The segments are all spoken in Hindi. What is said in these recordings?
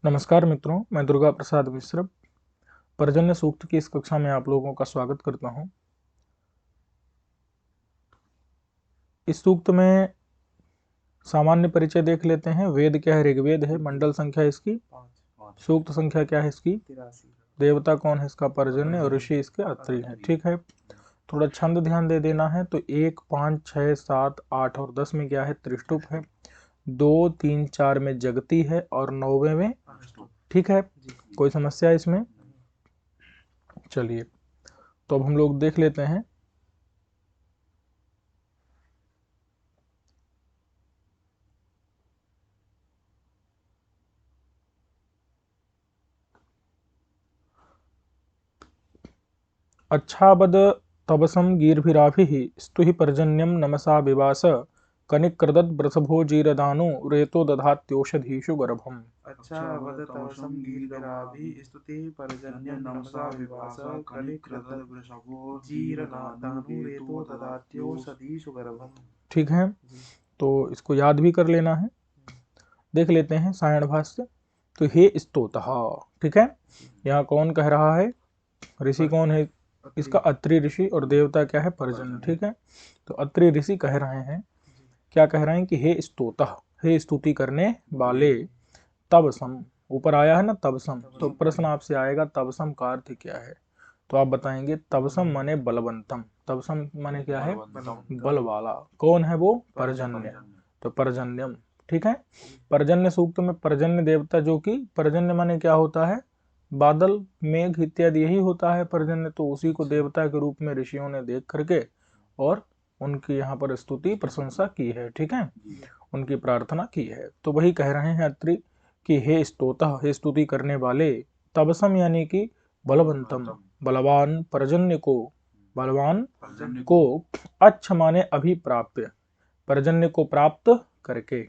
नमस्कार मित्रों, मैं दुर्गा प्रसाद मिश्र पर्जन्य सूक्त की इस कक्षा में आप लोगों का स्वागत करता हूं। इस सूक्त में सामान्य परिचय देख लेते हैं। वेद क्या है? ऋग्वेद है। मंडल संख्या इसकी 5। सूक्त संख्या क्या है इसकी? 83। देवता कौन है इसका? पर्जन्य। और ऋषि इसके अत्रि हैं। ठीक है, थोड़ा छंद ध्यान दे देना है। तो 1, 5, 6, 7, 8 और 10 में क्या है? त्रिष्टुप है। 2, 3, 4 में जगती है और 9वें में। ठीक है, कोई समस्या इसमें? चलिए, तो अब हम लोग देख लेते हैं। अच्छाबद तबसम गीर्भिराभिः स्तुहि पर्जन्यम नमसा विवास कनिक्रदत् वृषभो जीरदानु रेतो दधात्योषधीषु गर्भम। अच्छाबद तबसम गीर्भिराभिः स्तुति पर्जन्यम नमसा विवास कनिक्रदत् वृषभो जीरदानु रेतो दधात्योषधीषु गर्भम। ठीक है, तो इसको याद भी कर लेना है। देख लेते हैं सायण भाष्य। तो हे स्तोतः, ठीक है, यहाँ कौन कह रहा है? ऋषि कौन है इसका? अत्रि ऋषि। और देवता क्या है? पर्जन्य। ठीक है, तो अत्रि ऋषि कह रहे हैं, क्या कह रहे हैं कि हे स्तोतः, हे स्तुति करने वाले। तबसम ऊपर आया है ना, तबसम। तो प्रश्न आपसे आएगा तबसम का अर्थ क्या है? तो आप बताएंगे तबसम माने बलवंतम। तबसम माने क्या है? बल वाला। कौन है वो? पर्जन्य। तो पर्जन्यम। ठीक है, पर्जन्य सूक्त में पर्जन्य देवता, जो कि पर्जन्य माने क्या होता है? बादल, मेघ इत्यादि, यही होता है पर्जन्य। तो उसी को देवता के रूप में ऋषियों ने देख करके और उनकी यहाँ पर स्तुति प्रशंसा की है। ठीक है, उनकी प्रार्थना की है। तो वही कह रहे हैं अत्रि कि हे स्तोतः, हे स्तुति करने वाले। तबसम यानी कि बलवंतम, बलवान पर्जन्य को, बलवान को। अच्छ माने अभिप्राप्य, पर्जन्य को प्राप्त करके।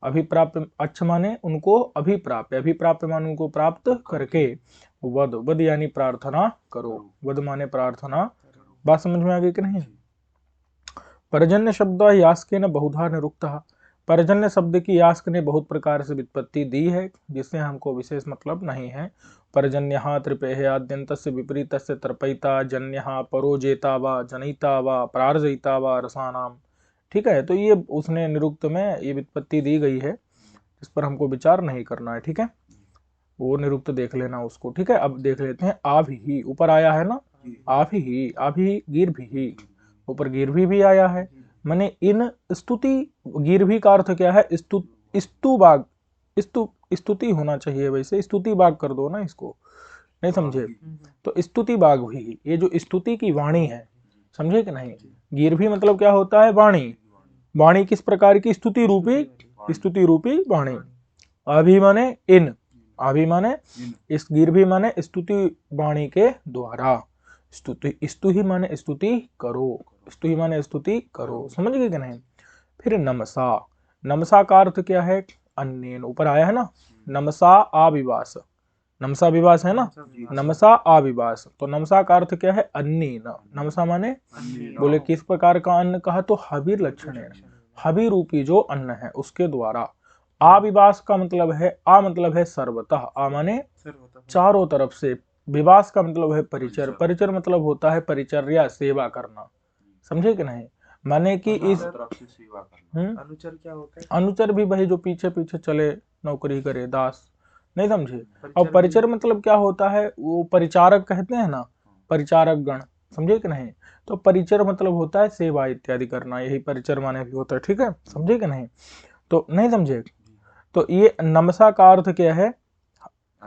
अभिप्राप्य, अच्छ माने उनको अभिप्राप्य, अभिप्राप्य माने उनको प्राप्त करके। वद, वद यानी प्रार्थना करो। वद माने प्रार्थना। बात समझ में आ गई कि नहीं? पर्जन्य शब्द यास्केन बहुधा निरुक्तः। पर्जन्य शब्द की यास्क ने बहुत प्रकार से व्युत्पत्ति दी है, जिससे हमको विशेष मतलब नहीं है। पर्जन्यः त्रिपेः आद्यन्तस्य विपरीतस्य तर्पयिता जन्यः परोजेता वा जनयिता वा प्रार्जयिता वा रसानाम। ठीक है, तो ये उसने निरुक्त में ये व्युत्पत्ति दी गई है, इस पर हमको विचार नहीं करना है। ठीक है, वो निरुक्त देख लेना उसको। ठीक है, अब देख लेते हैं आभि। ऊपर आया है ना, आभि, आभि गीर्भि। ऊपर गीर्भि भी आया है। माने इन स्तुति, गीर्भि का अर्थ क्या है? स्तु बाग, स्तुति होना चाहिए, वैसे स्तुति बाग कर दो ना इसको, नहीं समझे? तो स्तुति बाग भी, ये जो स्तुति की वाणी है, समझे कि नहीं? गीर्भि मतलब क्या होता है? वाणी। वाणी किस प्रकार की? स्तुति रूपी, स्तुति रूपी वाणी। अभि माने इन, अभि माने इस, गीर्भि माने स्तुति वाणी के द्वारा। स्तुति, स्तुहि माने स्तुति करो, स्तुहि माने स्तुति करो। समझ गए कि नहीं? फिर नमसा, नमसा का अर्थ क्या है? अन्येन। ऊपर आया है ना, नमसा आविवास, नमसा विवास है ना, नमसा आविवास। तो नमसा का अर्थ क्या है? अन्येन। नमसा माने, बोले किस प्रकार का अन्न? कहा तो हविर लक्षण, हवि रूपी जो अन्न है उसके द्वारा। आविवास का मतलब है, आ मतलब है सर्वतः, आ माने चारों तरफ से। विवास का मतलब है परिचर, परिचर मतलब होता है परिचर्या, सेवा करना। समझे कि नहीं? माने कि इस अनुचर क्या होता है? अनुचर भी वही जो पीछे पीछे चले, नौकरी करे, दास, नहीं समझे? और परिचर मतलब क्या होता है? वो परिचारक कहते हैं ना, परिचारक गण। समझे कि नहीं? तो परिचर मतलब होता है सेवा इत्यादि करना, यही परिचर माने भी होता है। ठीक है, समझे कि नहीं? तो नहीं समझे? तो ये नमसा का अर्थ क्या है?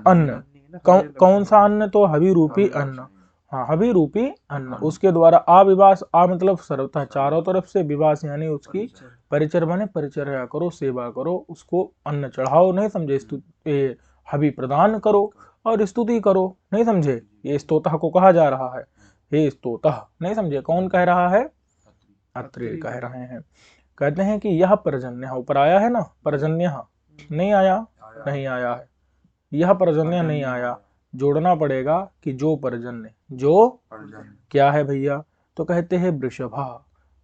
अन्न। कौन सा अन्न? तो हवि रूपी अन्न। हाँ, हवि रूपी अन्न, उसके द्वारा आविवास, आ मतलब सर्वथा चारों तरफ से, विवास यानी उसकी परिचर माने परिचर्या करो, सेवा करो, उसको अन्न चढ़ाओ, नहीं समझे? हवि प्रदान करो और स्तुति करो, नहीं समझे? ये स्तोतः को कहा जा रहा है, हे स्तोतः, नहीं समझे? कौन कह रहा है? अत्रि कह रहे हैं। कहते हैं कि यह पर्जन्य, ऊपर आया है ना, पर्जन्य नहीं आया, नहीं आया है, यह पर्जन्य नहीं आया, जोड़ना पड़ेगा कि जो पर्जन्य, जो क्या है भैया? तो कहते हैं वृषभा,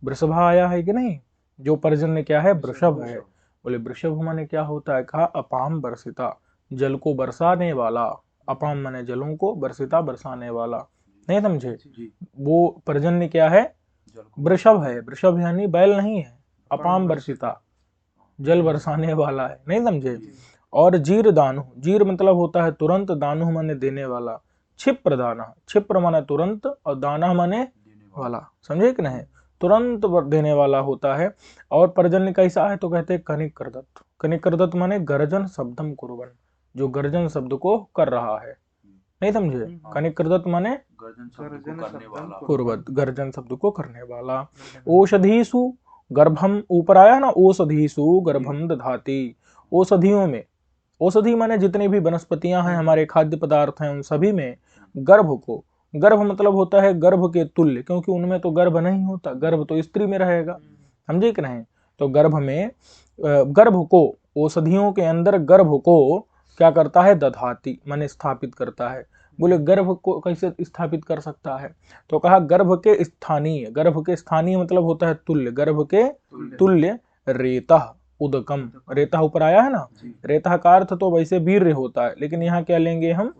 वृषभा आया है कि नहीं? जो पर्जन्य क्या है? वृषभ है। बोले वृषभ माने क्या होता है? कहा अपाम वर्षिता, जल को बरसाने वाला, अपाम माने जलों को, बरसिता बरसाने वाला, नहीं समझे। वो पर्जन्य क्या है, वृषभ है, वृषभ यानी बैल नहीं है, अपाम बरसिता जल बरसाने वाला है, नहीं समझे। और जीर दानु, जीर मतलब होता है तुरंत, दानु माने देने वाला, क्षिप्र दाना, क्षिप्र माने तुरंत और दाना माने वाला, समझे कि नहीं, तुरंत देने वाला होता है। और पर्जन्य कैसा है तो कहते हैं कनिक करदत्त, कनिक करदत्त माने गर्जन शब्दम कुर्बन, जो गर्जन शब्द को कर रहा है, नहीं समझे। कनिक करदत्त माने कुर्वत, गर्जन शब्द को करने वाला। औषधीसु गर्भम, ऊपर आया ना, औषधीसु गर्भम दधाती, औषधियों में, औषधि माने जितनी भी वनस्पतियां हैं, हमारे खाद्य पदार्थ हैं, उन सभी में गर्भ को, गर्भ मतलब होता है गर्भ के तुल्य, क्योंकि उनमें तो गर्भ नहीं होता, गर्भ तो स्त्री में रहेगा, समझे कि नहीं। तो गर्भ में, गर्भ को, औषधियों के अंदर गर्भ को क्या करता है, दधाती माने स्थापित करता है। बोले गर्भ को कैसे स्थापित कर सकता है, तो कहा गर्भ के स्थानीय, गर्भ के स्थानीय मतलब होता है तुल्य, गर्भ के तुल्य रेता उदकम, रेता ऊपर आया है ना, रेता का अर्थ तो वैसे वीर्य होता है, लेकिन यहाँ क्या लेंगे हम,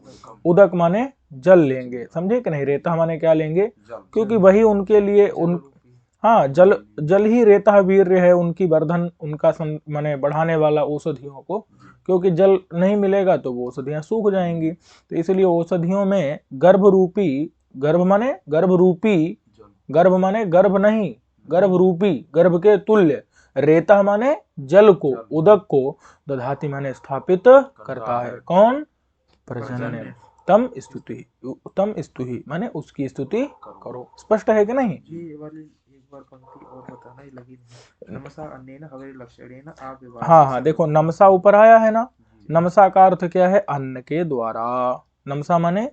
उदक माने जल लेंगे, समझे कि नहीं। रेता माने क्या लेंगे, क्योंकि वही उनके लिए उन, हाँ जल, जल ही रेता वीर्य है, उनकी वर्धन, उनका माने बढ़ाने वाला औषधियों को, क्योंकि जल नहीं मिलेगा तो वो औषधियां सूख जाएंगी। तो इसलिए औषधियों में गर्भ रूपी, गर्भ माने गर्भ रूपी, गर्भ माने गर्भ नहीं, गर्भ रूपी, गर्भ के तुल्य, रेता माने जल को, उदक को, दधाती माने स्थापित करता है, कौन, पर्जन्य। तम स्तुति, तम स्तुति माने उसकी स्तुति करो। स्पष्ट है कि नहीं। एक बार पंक्ति और बताना ही लगी नमसा अन्नेन हवरे लक्षणेन आप। हाँ हाँ देखो, नमसा ऊपर आया है ना, नमसा का अर्थ क्या है, अन्न के द्वारा। नमसा माने,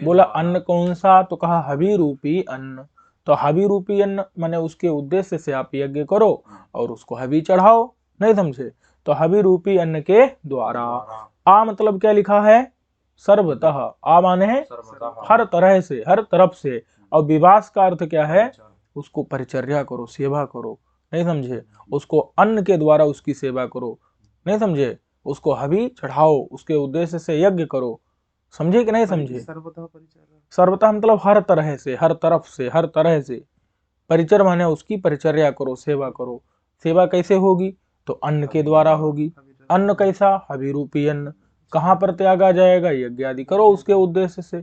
बोला अन्न कौन सा, तो कहा हवि रूपी अन्न, तो हवि रूपी अन्न माने उसके उद्देश्य से आप यज्ञ करो और उसको हवि चढ़ाओ, नहीं समझे। तो हवि रूपी अन्न के द्वारा, आ मतलब क्या लिखा है, सर्वतः, आ माने है हर तरह से, हर तरफ से, और विवास का अर्थ क्या है, उसको परिचर्या करो, सेवा करो, नहीं समझे, उसको अन्न के द्वारा उसकी सेवा करो, नहीं समझे, उसको हवि चढ़ाओ, उसके उद्देश्य से यज्ञ करो, समझे कि नहीं समझे। सर्वतः मतलब हर तरह से, हर तरफ से, हर तरह से, परिचर माने उसकी परिचर्या करो, सेवा करो। सेवा कैसे होगी, तो अन्न के द्वारा होगी। अन्न कैसा, हवि रूपी अन्न, कहाँ पर त्यागा जाएगा, यज्ञ आदि करो उसके उद्देश्य से,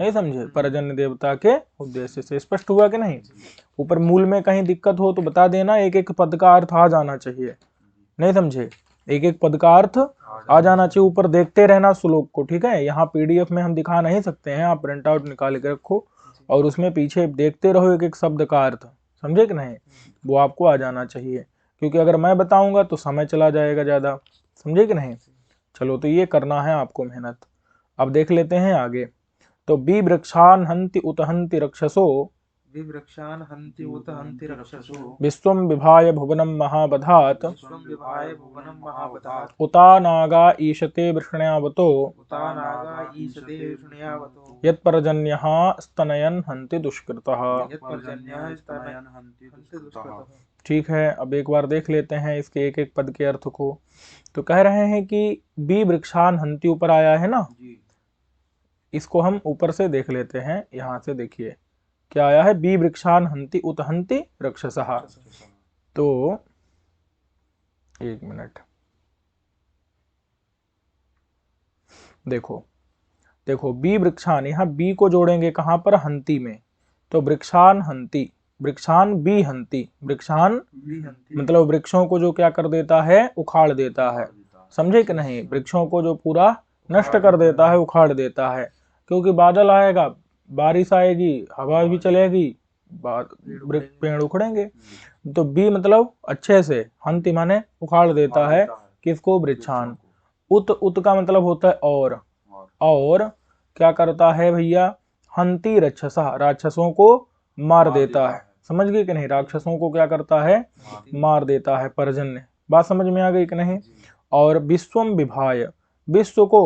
नहीं समझे, पर्जन्य देवता के उद्देश्य से। स्पष्ट हुआ कि नहीं। ऊपर मूल में कहीं दिक्कत हो तो बता देना, एक एक पद का अर्थ आ जाना चाहिए, नहीं समझे, एक एक पद का अर्थ आ जाना चाहिए। ऊपर देखते रहना श्लोक को, ठीक है। यहाँ पीडीएफ में हम दिखा नहीं सकते हैं, आप प्रिंट आउट निकाल के रखो और उसमें पीछे देखते रहो एक एक शब्द का अर्थ, समझे कि नहीं, वो आपको आ जाना चाहिए, क्योंकि अगर मैं बताऊंगा तो समय चला जाएगा ज्यादा, समझे कि नहीं। चलो, तो ये करना है आपको मेहनत। अब देख लेते हैं आगे। तो बी वृक्षान हंति उत हंति रक्षसो, विवृक्षान हन्ति उत हन्ति रक्षसो, विश्वं विभाय भुवनं महाबधात्, विश्वं विभाय भुवनं महाबधात्, उता नागा ईशते वृष्ण्यावतो, उता नागा ईशते वृष्ण्यावतो, यत्पर्जन्यः स्तनयन् हन्ति दुष्कृतः। यत्पर्जन्यः स्तनयन् हन्ति दुष्कृतः। ठीक है, अब एक बार देख लेते हैं इसके एक एक पद के अर्थ को। तो कह रहे हैं कि बी वृक्षान हंति ऊपर आया है ना, इसको हम ऊपर से देख लेते हैं। यहाँ से देखिए क्या आया है, बी वृक्षान हंति उत हंति रक्षसः। तो एक मिनट, देखो देखो, बी वृक्षान, यहाँ बी को जोड़ेंगे कहाँ पर, हंति में, तो वृक्षान हंति, वृक्षान बी हंति, वृक्षान मतलब वृक्षों को जो क्या कर देता है, उखाड़ देता है, समझे कि नहीं, वृक्षों को जो पूरा नष्ट कर देता है, उखाड़ देता है, क्योंकि बादल आएगा, बारिश आएगी, हवा भी चलेगी, पेड़ उखड़ेंगे। तो बी मतलब अच्छे से, हंति माने उखाड़ देता है, किसको, वृक्षान। उत, उत का मतलब होता है और क्या करता है भैया, हंति रक्षसा, राक्षसों को मार देता है, समझ गए कि नहीं, राक्षसों को क्या करता है, मार देता है, पर्जन्य। बात समझ में आ गई कि नहीं। और विश्वम विभाय, विश्व को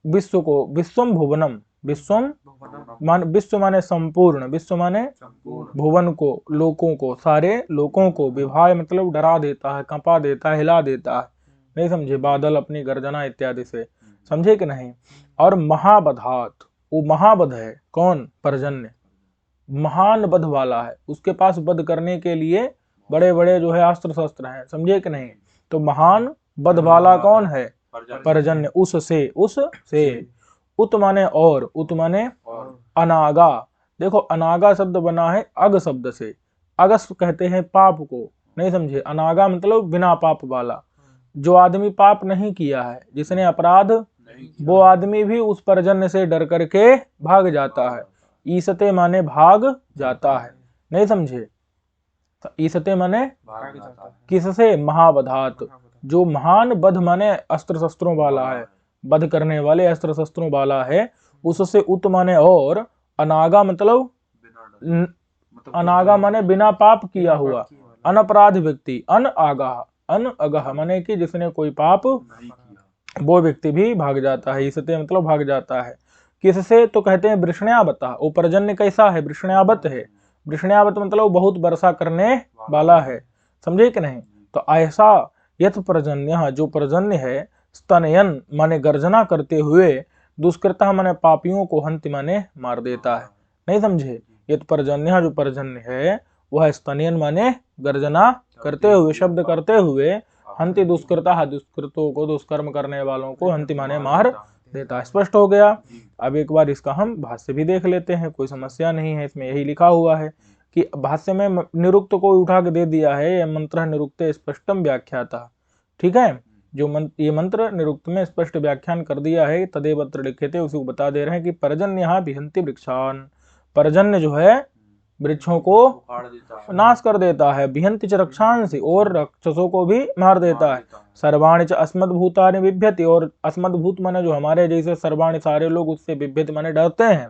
विश्वम भुवनम, विश्वम मान, विश्व माने संपूर्ण, विश्व माने भुवन को, लोकों को, सारे लोकों को, विभाय मतलब डरा देता है, कंपा देता है, हिला देता है, नहीं समझे, बादल अपनी गर्जना इत्यादि से, समझे कि नहीं। और महाबधात, वो महाबध है कौन, पर्जन्य, महान बध वाला है, उसके पास बध करने के लिए बड़े बड़े जो है अस्त्र शस्त्र हैं, समझे कि नहीं। तो महान बध वाला कौन है, पर्जन्य, उससे उत माने और, उत माने अनागा। देखो अनागा शब्द बना है अग शब्द से, अगस कहते हैं पाप को, नहीं समझे। अनागा मतलब बिना पाप वाला, जो आदमी पाप नहीं किया है, जिसने अपराध, वो आदमी भी उस पर्जन्य से डर करके भाग जाता है। ईसते माने भाग जाता है, नहीं समझे। ईसते माने किससे, महाबधात, जो महान बध माने अस्त्र शस्त्रों वाला है, बध करने वाले अस्त्र शस्त्रों वाला है, उससे उत माने और, अनागा मतलब अनागा माने बिना पाप किया हुआ, अनपराध व्यक्ति, अन अगह माने कि जिसने कोई पाप, वो व्यक्ति भी भाग जाता है। इससे मतलब भाग जाता है। किससे, तो कहते हैं वृषण्यावता। वो पर्जन्य कैसा है, वृषण्यावत है। वृषण्यावत मतलब बहुत वर्षा करने वाला है, समझे कि नहीं। तो ऐसा यथ पर्जन्य, जो पर्जन्य है, स्तनयन माने गर्जना करते हुए, दुष्कृता माने पापियों को, हंति माने मार देता है, नहीं समझे। यथ पर्जन्य, जो पर्जन्य है वह स्तनयन माने गर्जना करते हुए, शब्द करते हुए, हंति दुष्कृता, दुष्कृतों को, दुष्कर्म करने वालों को, हंति माने मार देता है। स्पष्ट हो गया। अब एक बार इसका हम भाष्य भी देख लेते हैं, कोई समस्या नहीं है। इसमें यही लिखा हुआ है कि भाष्य में निरुक्त को उठा के दे दिया है, यह मंत्र निरुक्त स्पष्टम व्याख्याता, ठीक है। जो ये मंत्र निरुक्त में स्पष्ट व्याख्यान कर दिया है, तदेवत्र लिखे थे, उसी को बता दे रहे हैं कि पर्जन्य भिहंति वृक्षान, पर्जन्य जो है वृक्षों को नाश कर देता है, भिहंति च रक्षांसि से, और राक्षसों को भी मार देता है। सर्वाणि च अस्मद्भूतानि बिभ्यति, और अस्मद्भूत माने जो हमारे जैसे, सर्वाणि सारे लोग उससे बिभ्यति माने डरते हैं।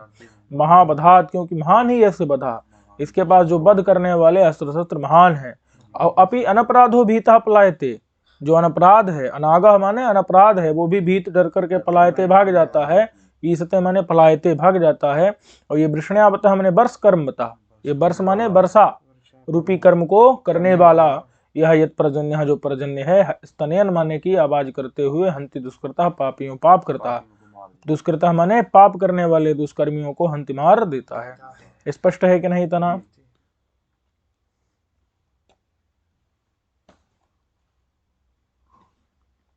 महाबधात, क्योंकि महान ही यस्य बधा, इसके पास जो वध करने वाले अस्त्र शस्त्र महान है। और अपि अनपराधो भीता पलायते, जो अनपराध है, अनागा माने अनपराध है, वो भी भीत डर करके पलायते भाग जाता है। ईसते माने पलायते भाग जाता है। और ये वृषण्यावतः माने वर्ष कर्म बता, ये वर्ष माने वर्षा रूपी कर्म को करने वाला। यह यत पर्जन्य, जो पर्जन्य है, स्तनयन माने की आवाज करते हुए, हंति दुष्कृता, पापियों पाप करता, दुष्कृता माने पाप करने वाले दुष्कर्मियों को हंति मार देता है। स्पष्ट है कि नहीं तना।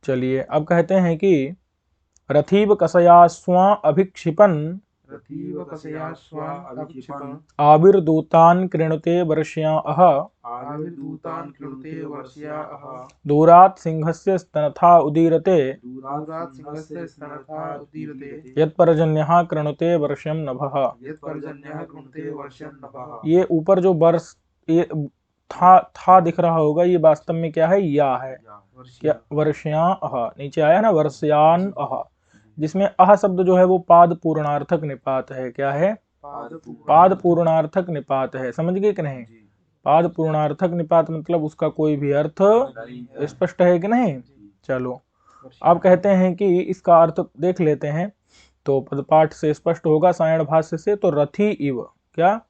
चलिए अब कहते हैं कि रथीव कसया स्वा अभिक्षिपन, आविर्दूतान् कृणुते वर्ष्याः, दूरात् सिंहस्य स्तनथा उदीरते, यत्पर्जन्यः कृणुते वर्ष्यं नभः। ये ऊपर जो वर्ष ये था दिख रहा होगा, ये वास्तव में क्या है, या है क्या, वर्ष्याः नीचे आया ना, वर्ष्यान अह, जिसमें अह शब्द जो है वो पाद पूर्णार्थक निपात है। क्या है, पाद पूर्णार्थक निपात है, समझ गए कि नहीं। पाद पूर्णार्थक निपात मतलब उसका कोई भी अर्थ स्पष्ट है कि नहीं। चलो अब कहते हैं कि इसका अर्थ देख लेते हैं। तो पदपाठ से स्पष्ट होगा, सायण भाष्य से। तो रथी इव, क्या,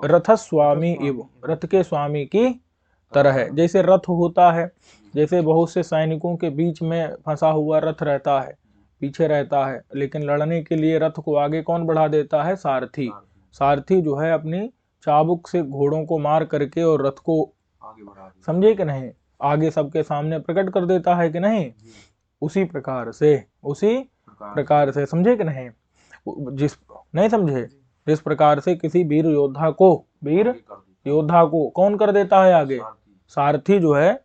रथ स्वामी इव, रथ के स्वामी की तरह है। जैसे रथ होता है, जैसे बहुत से सैनिकों के बीच में फंसा हुआ रथ रहता है, पीछे रहता है, लेकिन लड़ने के लिए रथ को आगे कौन बढ़ा देता है, सारथी। सारथी जो है अपनी चाबुक से घोड़ों को मार करके और रथ को, समझे कि नहीं, आगे सबके सामने प्रकट कर देता है कि नहीं। उसी प्रकार से समझे कि नहीं, जिस नहीं समझे, जिस प्रकार से किसी वीर योद्धा को कौन कर देता है आगे, सारथी जो है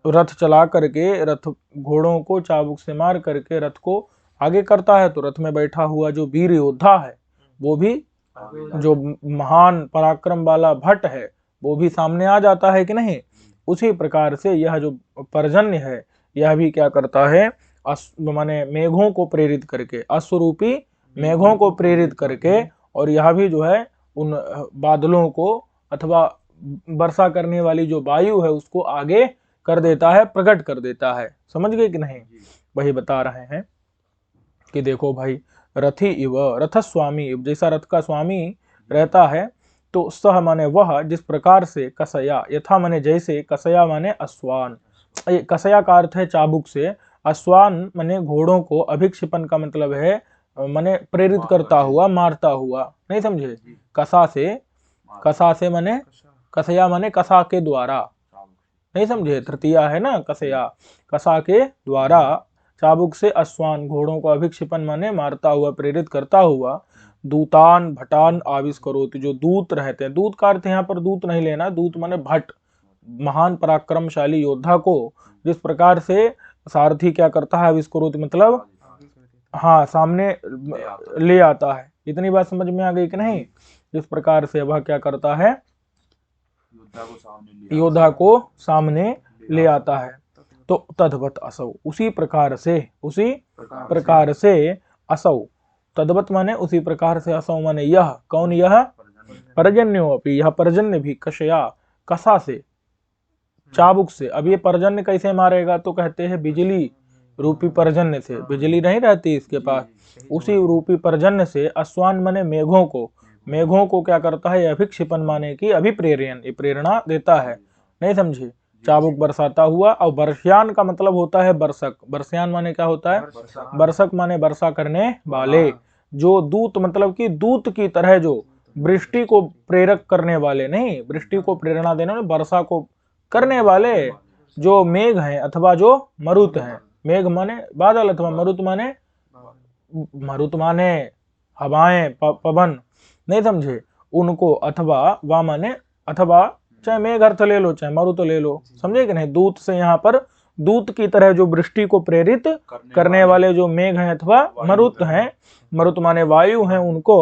रथ चला करके, रथ घोड़ों को चाबुक से मार करके रथ को आगे करता है। तो रथ में बैठा हुआ जो वीर योद्धा है, वो भी, जो महान पराक्रम वाला भट्ट है, वो भी सामने आ जाता है कि नहीं। उसी प्रकार से यह जो पर्जन्य है, यह भी क्या करता है, माने मेघों को प्रेरित करके, अश्वरूपी मेघों को प्रेरित करके, और यह भी जो है उन बादलों को अथवा वर्षा करने वाली जो वायु है उसको आगे कर देता है, प्रकट कर देता है। समझ गए कि नहीं। वही बता रहे हैं कि देखो भाई, रथी इव, रथ स्वामी इव, जैसा रथ का स्वामी रहता है, तो सह माने वह, जिस प्रकार से, कसया, यथा माने जैसे, कसया माने अश्वान, कसया का अर्थ है चाबुक से, अश्वान माने घोड़ों को, अभिक्षिपन का मतलब है माने प्रेरित करता हुआ, मारता हुआ, नहीं समझे। कसा से माने कसया माने कसा के द्वारा, नहीं समझे। तृतीया है ना कसया, कसा के द्वारा, चाबुक से अश्वान घोड़ों को, अभिक्षिपन माने मारता हुआ, प्रेरित करता हुआ, दूतान भटान आविष्करोति, जो दूत रहते हैं। दूत का अर्थ यहाँ पर दूत नहीं लेना, दूत माने भट, महान पराक्रमशाली योद्धा को जिस प्रकार से सारथी क्या करता है, आविष्करोति मतलब हाँ सामने ले आता है। इतनी बात समझ में आ गई कि नहीं। जिस प्रकार से वह क्या करता है, योद्धा को सामने ले आता है। तो तद्वत असौ, उसी प्रकार से असौ, तद्वत माने उसी प्रकार से, असौ माने यह, कौन यह, पर्जन्यो अपि, यह पर्जन्य भी, कषया कसा से, चाबुक से। अब ये पर्जन्य कैसे मारेगा, तो कहते हैं बिजली रूपी पर्जन्य से, बिजली नहीं रहती इसके पास, उसी रूपी पर्जन्य से, अश्वान माने मेघों को क्या करता है, अभिक्षिपन माने की अभिप्रेरण, ये प्रेरणा देता है, नहीं समझे। चाबुक बरसाता हुआ। और वर्षयान का मतलब होता है बरसक, वर्षयान माने क्या होता है, बरसक माने वर्षा करने वाले, जो दूत मतलब कि दूत की तरह जो वृष्टि को प्रेरक करने वाले, नहीं वृष्टि को प्रेरणा देने वाले, वर्षा को करने वाले जो मेघ हैं अथवा जो मरुत हैं। मेघ माने बादल अथवा मरुत माने हवाएं, पवन, नहीं समझे, उनको, अथवा वा माने अथवा, चाहे मेघ अर्थ ले लो चाहे मरुत ले लो, समझे कि नहीं। दूत से यहाँ पर दूत की तरह जो वृष्टि को प्रेरित करने वाले जो मेघ हैं अथवा मरुत हैं, मरुत माने वायु हैं, उनको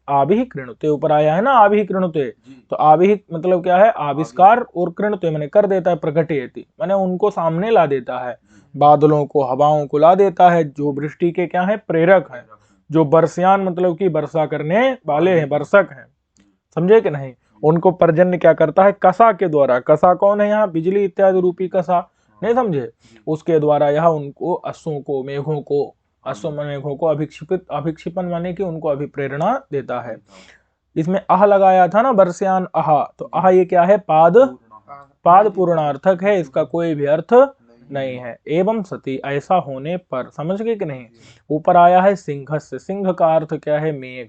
आभि कृणुते, ऊपर आया है ना आभि कृणुते, तो आभि मतलब क्या है, आविष्कार, और कृणुते माने कर देता है, प्रकटयति माने उनको सामने ला देता है, बादलों को, हवाओं को ला देता है, जो वृष्टि के क्या है, प्रेरक है, जो बरसियान मतलब कि वर्षा करने वाले हैं, वर्षक हैं, समझे कि नहीं। उनको पर्जन्य क्या करता है, कसा के द्वारा, कसा कौन है यहाँ, बिजली इत्यादि रूपी कसा, नहीं समझे, उसके द्वारा यह उनको अश्वों को, मेघों को, मेघों को अभिक्षिपन माने कि उनको अभिप्रेरणा देता है। इसमें आह लगाया था ना, बरस्यान आह, तो आह ये क्या है, पाद पूर्णार्थक है, इसका कोई भी अर्थ नहीं है। एवं सती, ऐसा होने पर, समझ गए कि नहीं। ऊपर आया है सिंह से, सिंह का अर्थ क्या है, मेघ।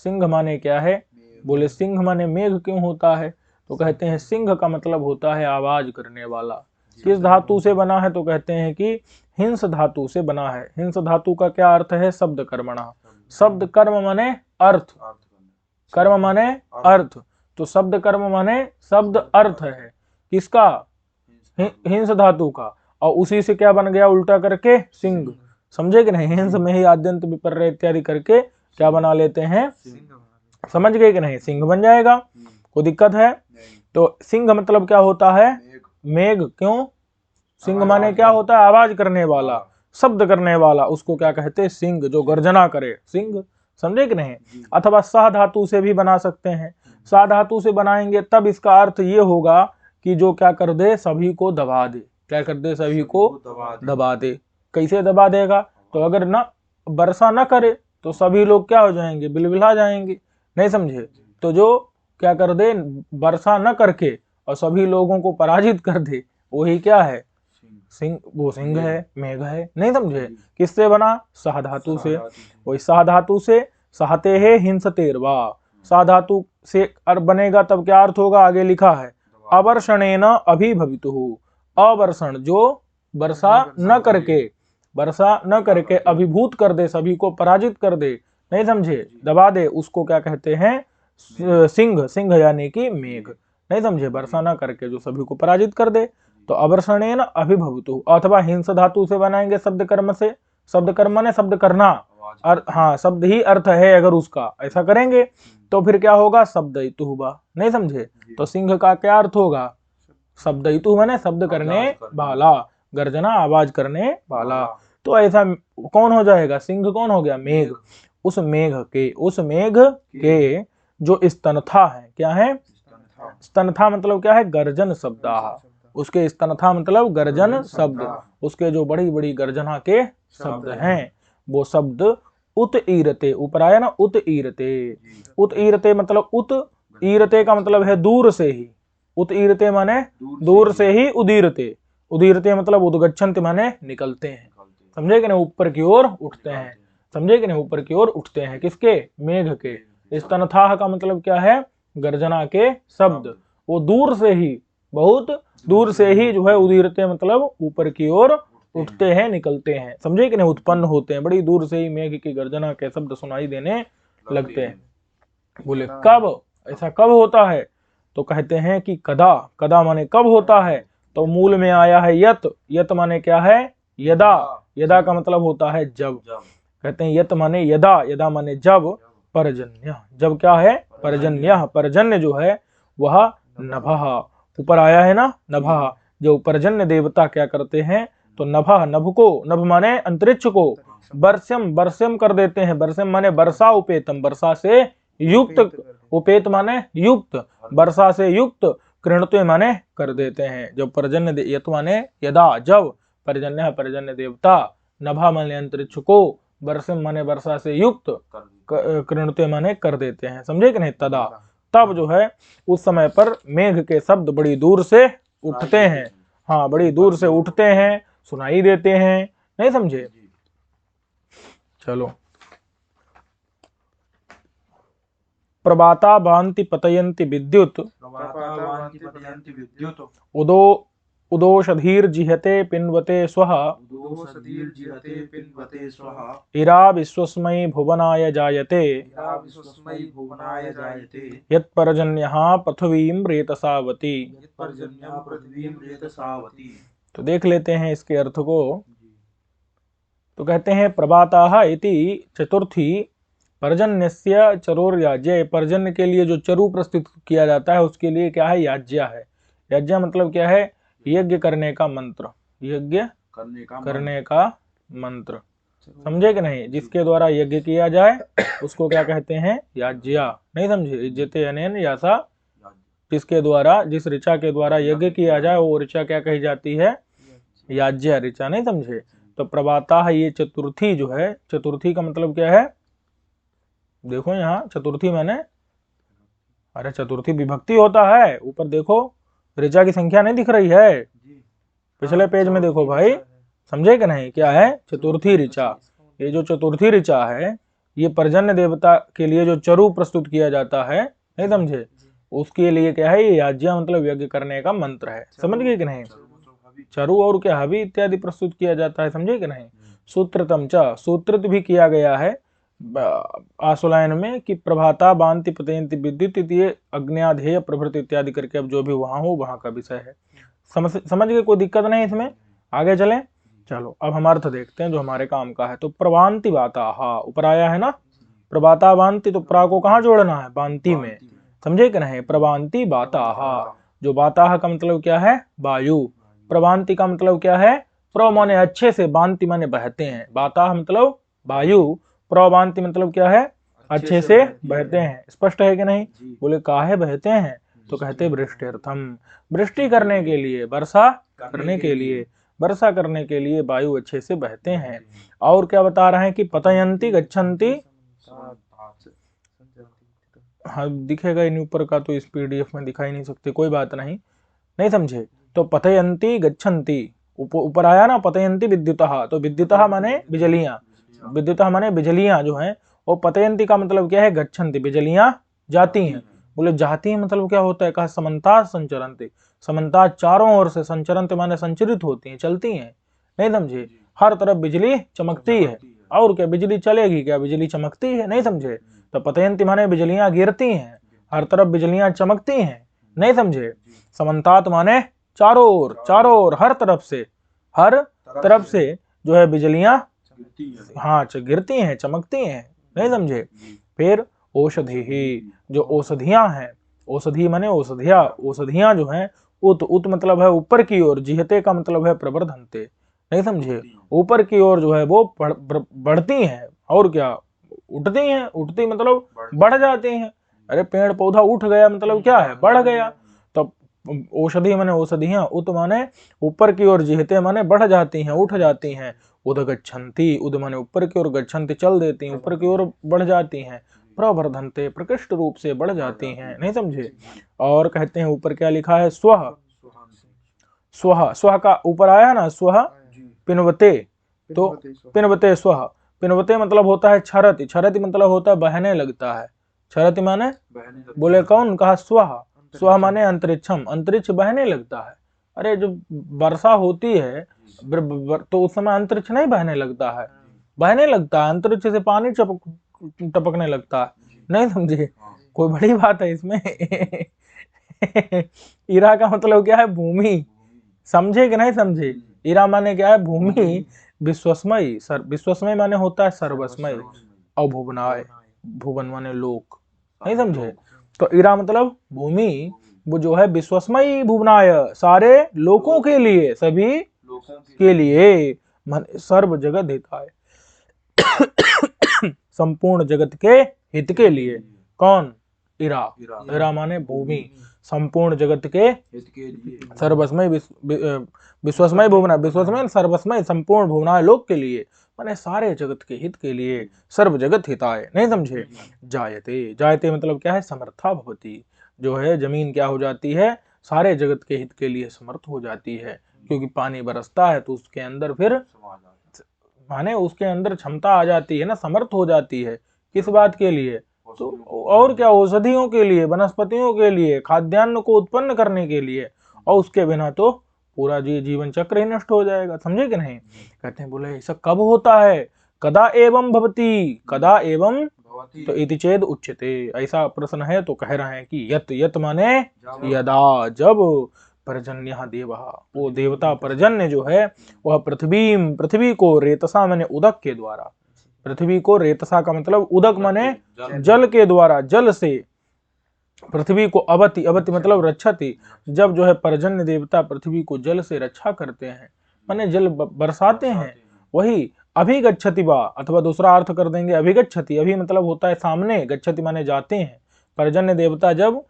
सिंह माने क्या है, बोले सिंह माने मेघ क्यों होता है, तो कहते हैं सिंह का मतलब होता है आवाज करने वाला। किस धातु से बना है, तो कहते हैं कि हिंस धातु से बना है। हिंस धातु का क्या अर्थ है, शब्द कर्मणा, शब्द कर्म माने अर्थ, कर्म माने अर्थ, तो शब्द कर्म माने शब्द अर्थ है किसका, हिंस धातु का, और उसी से क्या बन गया उल्टा करके सिंह, समझे कि नहीं। हिंस में ही आद्यंत विपर्य इत्यादि करके क्या बना लेते हैं, समझ गए कि नहीं, सिंह बन जाएगा, कोई दिक्कत है। तो सिंह मतलब क्या होता है, मेघ, क्यों, सिंह माने क्या होता है, आवाज करने वाला, शब्द करने वाला, उसको क्या कहते हैं, सिंह, जो गर्जना करे, सिंह, समझे कि नहीं। अथवा सह धातु से भी बना सकते हैं, सह धातु से बनाएंगे तब इसका अर्थ ये होगा कि जो क्या कर दे, सभी को दबा दे, क्या कर दे, सभी को दबा दे। कैसे दबा देगा, तो अगर ना वर्षा न करे तो सभी लोग क्या हो जाएंगे, बिलबिला जाएंगे, नहीं समझे। तो जो क्या कर दे, वर्षा न करके और सभी लोगों को पराजित कर दे, वही क्या है, सिंह, वो सिंह है, मेघ है, नहीं समझे। किससे बना, सह धातु से, वही सह धातु से, सहते है हिंसतेरवा, सह धातु से बनेगा तब क्या अर्थ होगा, आगे लिखा है, अवर्षणेन अभिभवितुः, अवर्षण जो वर्षा न करके अभिभूत कर दे, सभी को पराजित कर दे, नहीं समझे, दबा दे, उसको क्या कहते हैं, सिंह, सिंह यानी कि मेघ, नहीं समझे, वर्षा न करके जो सभी को पराजित कर दे। तो अवर्षणेन अभिभवतु, अथवा हिंस धातु से बनाएंगे शब्द कर्म से, शब्द कर्म ने शब्द करना, हाँ शब्द ही अर्थ है अगर उसका, ऐसा करेंगे तो फिर क्या होगा, शब्दयितुः, नहीं समझे। तो सिंह का क्या अर्थ होगा, शब्दयितुः माने शब्द करने वाला, गर्जना आवाज करने वाला। तो ऐसा कौन हो जाएगा, सिंह कौन हो गया, मेघ। उस मेघ के जो स्तनथा है, क्या है, स्तनथा मतलब क्या है, गर्जन शब्द, उसके स्तनथा मतलब गर्जन शब्द, उसके जो बड़ी बड़ी गर्जना के शब्द हैं, वो शब्द उत ईरते, ऊपर आया ना उत ईरते मतलब उत ईरते का मतलब है दूर से ही, उत ईरते माने दूर से ही, उदीरते मतलब उदगच्छन्ति माने निकलते हैं, समझे कि नहीं, ऊपर की ओर उठते हैं, समझे कि नहीं, ऊपर की ओर उठते हैं, किसके, मेघ के। स्तनथाह का मतलब क्या है, गर्जना के शब्द, वो दूर से ही, बहुत दूर से ही जो है उदीरते मतलब ऊपर की ओर उठते हैं, निकलते हैं, समझे कि नहीं, उत्पन्न होते हैं, बड़ी दूर से ही मेघ की गर्जना के शब्द सुनाई देने लगते हैं। बोले कब, ऐसा कब होता है, तो कहते हैं कि कदा, कदा माने कब होता है, तो मूल में आया है यत, यत माने क्या है, यदा, यदा का मतलब होता है जब, कहते हैं यत माने यदा, यदा माने जब, पर्जन्य, जब क्या है, पर्जन्य, पर्जन्य जो है वह नभः, ऊपर आया है ना नभः, जो पर्जन्य देवता क्या करते हैं, तो नभः, नभ को, नभ माने अंतरिक्ष को, वर्षम, वर्षम कर देते हैं, वर्षम माने वर्षा उपेतम, वर्षा से युक्त, उपेत माने युक्त, वर्षा से युक्त, कृणत्व माने कर देते हैं, जब पर्जन्य, यत माने यदा जब, पर्जन्य पर्जन्य देवता, नभा माने अंतरिक्ष को, वर्षम माने वर्षा से युक्त, कृणत्व माने कर देते हैं, समझे कि नहीं, तदा, तब जो है उस समय पर मेघ के शब्द बड़ी दूर से उठते हैं, हाँ बड़ी दूर से उठते हैं, सुनाई देते हैं, नहीं समझे। चलो, प्रभाता भांति पतयंति विद्युत, उदो उदोषधीर जिहते पिन्वते स्वः, इरा विश्वस्मै भुवनाय जायते, यत्पर्जन्यः पृथ्वीं रेतसावती। तो देख लेते हैं इसके अर्थ को। तो कहते हैं प्रभाताः इति चतुर्थी पर्जन्यस्य चरोर्याज्य, पर्जन्य के लिए जो चरु प्रस्तुत किया जाता है उसके लिए क्या है, याज्य है। याज्य मतलब क्या है, यज्ञ करने का मंत्र, यज्ञ करने का मंत्र, समझे कि नहीं, जिसके द्वारा यज्ञ किया जाए उसको क्या कहते हैं, याज्य, नहीं समझे, इज्जते अनेन यासा, जिसके द्वारा, जिस ऋचा के द्वारा यज्ञ किया जाए वो ऋचा क्या कही जाती है, याज्य ऋचा, नहीं समझे। तो प्रभाता है ये चतुर्थी जो है, चतुर्थी का मतलब क्या है, देखो यहाँ चतुर्थी मैंने, अरे चतुर्थी विभक्ति होता है, ऊपर देखो ऋचा की संख्या नहीं दिख रही है, पिछले पेज में देखो भाई, समझे कि नहीं, क्या है, चतुर्थी ऋचा। ये जो चतुर्थी ऋचा है ये पर्जन्य देवता के लिए जो चरु प्रस्तुत किया जाता है, नहीं समझे, उसके लिए क्या है, ये याज्ञ मतलब यज्ञ करने का मंत्र है, समझ गए कि नहीं। चरु और क्या हवि इत्यादि प्रस्तुत किया जाता है, समझे कि नहीं। सूत्रतम च, सूत्रित भी किया गया है आसुलायन में कि प्रभाता बांति पतयंति विद्युत, ये अग्न्याधेय प्रभृति इत्यादि करके, अब जो भी वहां हो वहां का विषय है, समझ गए, कोई दिक्कत नहीं इसमें, आगे चले। चलो अब हम अर्थ देखते हैं जो हमारे काम का है। तो प्रभांति बाता, हाँ ऊपर आया है ना, प्रभाता बांति, तो प्रा को कहाँ जोड़ना है, बांति में, समझे कि नहीं। प्रभांति बाता, जो बाता का मतलब क्या है, वायु, प्रभांति का मतलब क्या है, प्र माने अच्छे से, बांति माने बहते हैं, बाता मतलब वायु, प्रभांति मतलब क्या है, अच्छे से बहते हैं, स्पष्ट है कि नहीं। बोले काहे बहते हैं, तो कहते वृष्टिर्थम, वृष्टि करने के लिए, वर्षा करने के लिए, वर्षा करने के लिए वायु अच्छे से बहते हैं। और क्या बता रहे हैं कि पतयंती गच्छन्ति, हाँ दिखेगा इन ऊपर का, तो इस पीडीएफ में दिखाई नहीं सकते, कोई बात नहीं, नहीं समझे। तो पतयंती गच्छन्ति, ऊपर आया ना पतयंती विद्युतः, तो विद्युतः माने बिजलियां, विद्युतः माने बिजलियां जो हैं, और पतयंती का मतलब क्या है, गच्छन्ति, बिजलियां जाती हैं। बोले जाती हैं मतलब क्या होता है, कहा समन्तात संचरन्ति, समन्तात चारों ओर से, संचरन्त माने संचरित होती हैं, चलती हैं, नहीं समझे, हर तरफ बिजली चमकती है, और क्या बिजली चलेगी क्या, बिजली चमकती है, नहीं समझे। तो पतयंती माने बिजलियां गिरती हैं, हर तरफ बिजलियां चमकती हैं, नहीं समझे। समन्तात माने चारों ओर, चारों ओर, हर तरफ से जो है बिजलियां, हाँ गिरती हैं, चमकती हैं, नहीं समझे। फिर औषधि ही, जो औषधियां हैं, औषधि माने औषधिया, औषधियां जो हैं, उत मतलब है ऊपर की ओर, जिहते का मतलब है प्रवर्धनते, नहीं समझे, ऊपर की ओर जो है वो बढ़ती हैं, और क्या उठती हैं, उठती मतलब बढ़ जाती हैं। अरे पेड़ पौधा उठ गया मतलब क्या है, बढ़ गया। तो औषधि माने औषधियां, उत माने ऊपर की ओर, जिहते माने बढ़ जाती हैं, उठ जाती हैं। उद गच्छन्ति, उद माने ऊपर की ओर, गच्छन्ति चल देती हैं, ऊपर की ओर बढ़ जाती हैं। प्रवर्धन्ते, प्रकृष्ट रूप से बढ़ जाती हैं, नहीं समझे। और कहते हैं ऊपर क्या लिखा है, स्वः, स्वः, स्वः का ऊपर आया ना, स्वः पिन्वते, तो पिनवते स्वः, पिनवते मतलब होता है क्षरति, क्षरति मतलब होता है बहने लगता है, क्षरति माने बोले कौन, कहा स्वः, स्वः माने अंतरिक्षम, अंतरिक्ष बहने लगता है। अरे जब वर्षा होती है तो उस समय अंतरिक्ष नहीं बहने लगता है, बहने लगता है, अंतरिक्ष से पानी टपकने लगता है, नहीं समझे, कोई बड़ी बात है इसमें। इरा का मतलब क्या है, भूमि, समझे कि नहीं समझे, इरा माने क्या है, भूमि, विश्वस्मयी, विश्वस्मय माने होता है सर्वस्मय, और भुवनाय, भुवन माने लोक, नहीं समझे, तो इरा मतलब भूमि, वो जो है विश्वस्मयी भुवनाय, सारे लोकों के लिए, सभी के लिए, सर्व जगत हिताय, संपूर्ण जगत के हित के लिए, कौन, इरा, इरा माने भूमि, संपूर्ण जगत के सर्वस्मय विश्वस्मय भुवना, विश्वस्मय सर्वस्मय संपूर्ण भुवना लोक के लिए, माने सारे जगत के हित के लिए, सर्व जगत हिताय, नहीं समझे। जायते, जायते मतलब क्या है, समर्था भवती, जो है जमीन क्या हो जाती है, सारे जगत के हित के लिए समर्थ हो जाती है, क्योंकि पानी बरसता है तो उसके अंदर फिर माने उसके अंदर क्षमता आ जाती है ना, समर्थ हो जाती है, किस बात के लिए, तो और क्या, औषधियों के लिए, वनस्पतियों के लिए, खाद्यान्न को उत्पन्न करने के लिए, और उसके बिना तो पूरा जीवन चक्र ही नष्ट हो जाएगा, समझे कि नहीं। कहते हैं बोले ऐसा कब होता है, कदा एवं भवती, कदा एवं, तो इति चेद उच्यते, ऐसा प्रश्न है तो कह रहे हैं कि यत, यत माने यदा, जब, पर्जन्य देवा, वो देवता पर्जन्य जो है वह पृथ्वी को रेतसा माने उदक के द्वारा, पृथ्वी को रेतसा का मतलब उदक माने जल के द्वारा, जल से पृथ्वी को अवति, अवति मतलब रक्षति, जब जो है पर्जन्य देवता पृथ्वी को जल से रक्षा करते हैं, माने जल बरसाते हैं, वही अभिगच्छति वा, अथवा दूसरा अर्थ कर देंगे अभिगच्छति, अभी मतलब होता है सामने, गच्छति माने जाते हैं, पर्जन्य देवता जब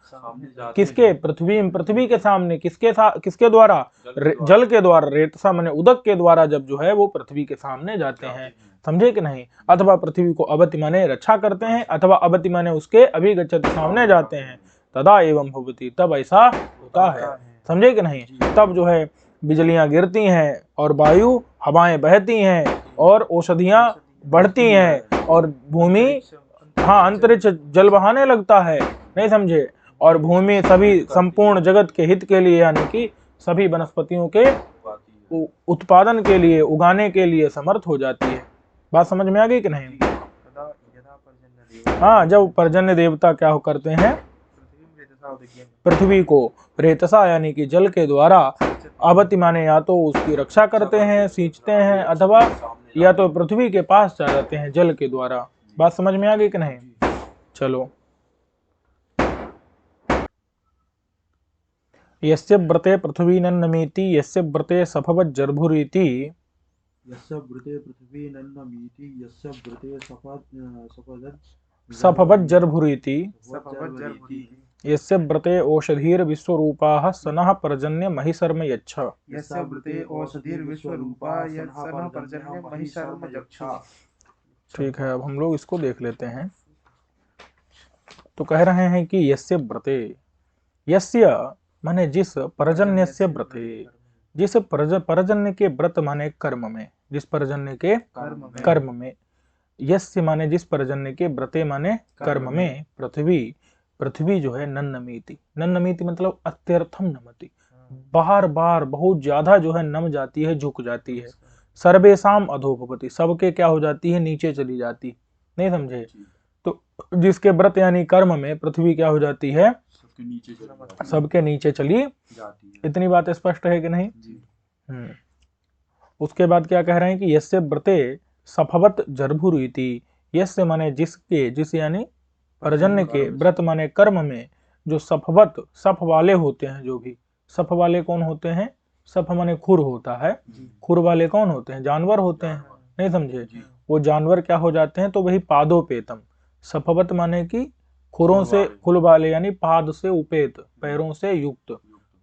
किसके, पृथ्वी के सामने, किसके द्वारा, जल के द्वारा, रेतसा माने उदक के द्वारा जब जो है वो पृथ्वी के सामने जाते हैं, समझे कि नहीं, अथवा पृथ्वी को अवति माने रक्षा करते हैं, अथवा अवति माने उसके अभिगच्छति सामने जाते हैं, तदा एवं भवति, तब ऐसा होता है, समझे कि नहीं, तब जो है बिजलियां गिरती हैं और वायु हवाएं बहती हैं और औषधियां बढ़ती हैं और भूमि, हाँ अंतरिक्ष जल बहाने लगता है, नहीं समझे, और भूमि सभी संपूर्ण जगत के हित के लिए, यानी कि सभी वनस्पतियों के उत्पादन के लिए, उगाने के लिए समर्थ हो जाती है। बात समझ में आ गई कि नहीं। हाँ, जब पर्जन्य देवता क्या हो करते हैं, पृथ्वी को रेतसा यानी कि जल के द्वारा, अवति माने या तो उसकी रक्षा करते हैं, सींचते हैं, अथवा या तो पृथ्वी के पास जा जाते हैं जल के द्वारा। बात समझ में आ गई कि नहीं। चलो, यस्य व्रते पृथ्वी नन्नमीति, यस्य व्रते सफवज्जर्भुरीति, यस्य व्रते पृथ्वी नन्नमीति, यस्य व्रते सफवज्जर्भुरीति, यस्य व्रते ओषधीर विश्वरूपाः सनः पर्जन्य महिशर्म यच्छ। यस्य व्रते ओषधीर विश्वरूपा सनः पर्जन्य महिशर्म यच्छ। ठीक है, अब हम लोग इसको देख लेते हैं। तो कह रहे हैं कि यस्य व्रते, यस्य माने जिस, पर्जन्यस्य व्रते, जिस पर्जन्य के व्रत माने कर्म में, जिस पर्जन्य के कर्म में, यस्य माने जिस पर्जन्य के व्रते माने कर्म में, पृथ्वी जो है नन्नमीति, नन्नमीति मतलब अत्यर्थम नमति, बार बार बहुत ज्यादा जो है नम जाती है, झुक जाती है, सर्वेशाम अधोभवति, सबके क्या हो जाती है, नीचे चली जाती, नहीं समझे। तो जिसके व्रत यानी कर्म में पृथ्वी क्या हो जाती है, सबके नीचे चली जाती है। इतनी बात स्पष्ट है कि नहीं। उसके बाद क्या कह रहे हैं कि यस्य व्रते सफवत जर्भुरीति, यस्य माने जिसके, जिस यानी पर्जन्य के, व्रत माने कर्म में जो सफवत, सफ वाले होते हैं, जो भी सफ वाले कौन होते हैं, सफ माने खुर होता है, खुर वाले कौन होते हैं, जानवर होते हैं, नहीं समझे, वो जानवर क्या हो जाते हैं, तो वही पादोपेतम, सफवत माने कि खुरों से, खुल वाले यानी पाद से उपेत, पैरों से युक्त,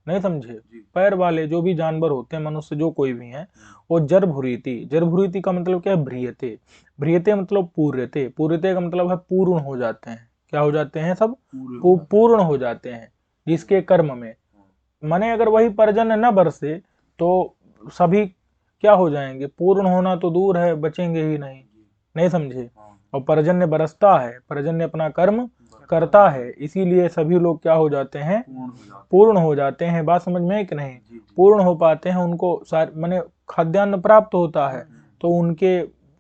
नहीं समझे, पैर वाले जो भी जानवर होते हैं, मनुष्य जो कोई भी हैं, वो जर्भुरीति, जर्भुरीति का मतलब क्या है, भ्रियते, भ्रियते मतलब पूर्यते, पूर्यते का मतलब है पूर्ण हो जाते हैं, क्या हो जाते हैं, सब पूर्ण हो जाते हैं, जिसके कर्म में, माने अगर वही पर्जन्य न बरसे तो सभी क्या हो जाएंगे, पूर्ण होना तो दूर है, बचेंगे ही नहीं, नहीं समझे। और पर्जन्य बरसता है, पर्जन्य अपना कर्म करता है, इसीलिए सभी लोग क्या हो जाते हैं, पूर्ण हो जाते हैं। बात समझ में है कि नहीं, पूर्ण हो पाते हैं, उनको माने खाद्यान्न प्राप्त होता है, तो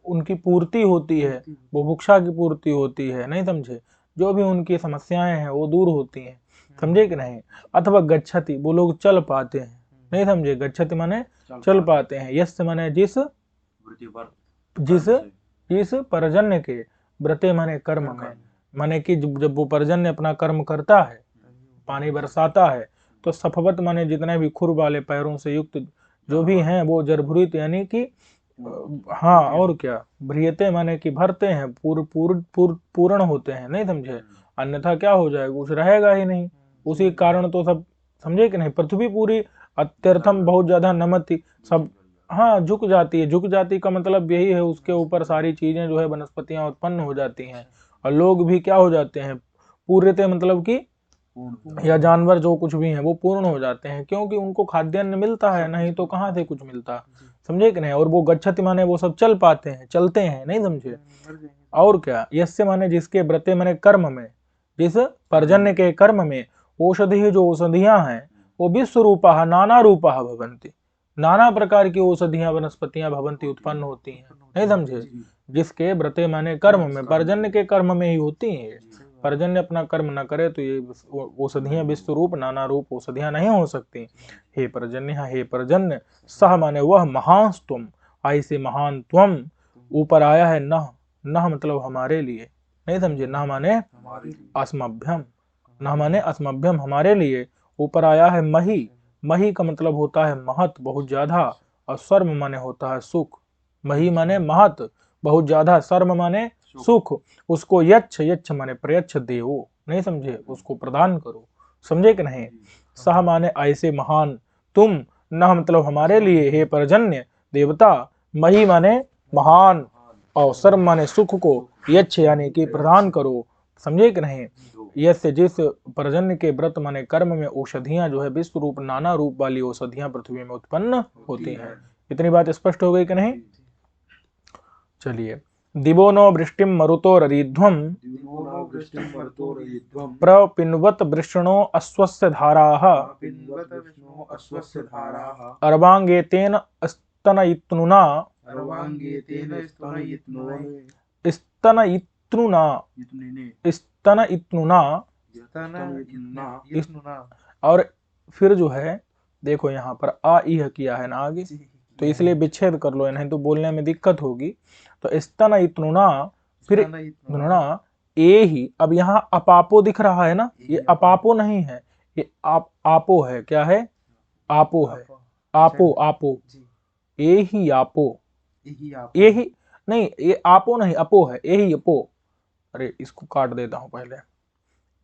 उनकी पूर्ति होती है, बुभुक्षा की पूर्ति होती है, नहीं समझे, जो भी उनकी समस्याएं हैं वो दूर होती हैं, समझे कि नहीं। अथवा गच्छति, वो लोग चल पाते हैं, नहीं समझे, गच्छति माने चल पाते हैं, यस्य माने जिस जिस जिस पर्जन्य के, व्रते माने कर्म में, माने कि जब वो पर्जन्य अपना कर्म करता है, पानी बरसाता है, तो सफवत माने जितने भी खुर वाले पैरों से युक्त जो भी हैं वो जरभुरित यानी कि हाँ और क्या, भ्रियते माने कि भरते हैं, पूर्ण होते हैं, नहीं समझे, अन्यथा क्या हो जाएगा, कुछ रहेगा ही नहीं। उसी कारण तो सब, समझे कि नहीं, पृथ्वी पूरी अत्यर्थम बहुत ज्यादा नमति, सब हाँ झुक जाती है। झुक जाती का मतलब यही है, उसके ऊपर सारी चीजें जो है वनस्पतियां उत्पन्न हो जाती हैं, और लोग भी क्या हो जाते हैं, पूर्णतः मतलब कि या जानवर जो कुछ भी हैं वो पूर्ण हो जाते हैं, क्योंकि उनको खाद्यान्न मिलता है, नहीं तो कहाँ से कुछ मिलता, समझे कि नहीं। और वो गच्छति माने वो सब चल पाते हैं, चलते हैं, नहीं समझे। और क्या, यस्य माने जिसके, व्रते माने कर्म में, जिस पर्जन्य के कर्म में, औषधि जो औषधियां हैं वो विश्व रूपा नाना रूपा भवंती, नाना प्रकार की औषधियां वनस्पतियां भवंती उत्पन्न होती हैं, नहीं समझे। जिसके व्रते माने कर्म में, पर्जन्य के कर्म में ही होती हैं, पर्जन्य अपना कर्म न करे तो ये औषधियां विश्व रूप नाना रूप औषधियां नहीं हो सकती। हे पर्जन्य, हे पर्जन्य, सह माने वह, महांस तुम, ऐसे महान तुम, ऊपर आया है नह, नह मतलब हमारे लिए, नहीं समझे, नह माने अस्मभ्यम, नह माने अस्मभ्यम हमारे लिए, ऊपर आया है मही, मही का मतलब होता है महत, बहुत ज्यादा, और सर्व माने होता है सुख, मही माने महत बहुत ज्यादा, सर्व माने सुख, उसको यच्छ, यच्छ माने प्रयच्छ देवो, नहीं समझे, उसको प्रदान करो, समझे कि नहीं। सह माने ऐसे महान, तुम, न मतलब हमारे लिए, हे पर्जन्य देवता, मही माने महान, और सर्व माने सुख को, यच्छ यानी कि प्रदान करो, समझे कि नहीं। यस्य जिस पर्जन्य के व्रत माने कर्म में औषधियां जो है विश्व रूप नाना रूप वाली औषधियां पृथ्वी में उत्पन्न होती हैं। इतनी बात स्पष्ट हो गई कि नहीं। चलिए, दिवो नो वृष्टिम मरुतो ररीध्वम प्रपिन्वत वृषणो अश्वस्य धाराः अर्वांगेतेन स्तनयित्नुना स्तनयित्नुना स्तनयित्नुना। और फिर जो है देखो यहाँ पर आ इह किया है ना आगे, तो इसलिए विच्छेद कर लो, नहीं तो बोलने में दिक्कत होगी। तो स्तनयित्नुना, फिर इत्नुना ए ही, अब यहाँ अपापो दिख रहा है ना, ये अपापो नहीं है, ये आपो है, क्या है, आपो है, आपो आपो, ए ही आपो, ए ही नहीं, ये आपो नहीं अपो है, ए ही अपो, अरे इसको काट देता हूं पहले,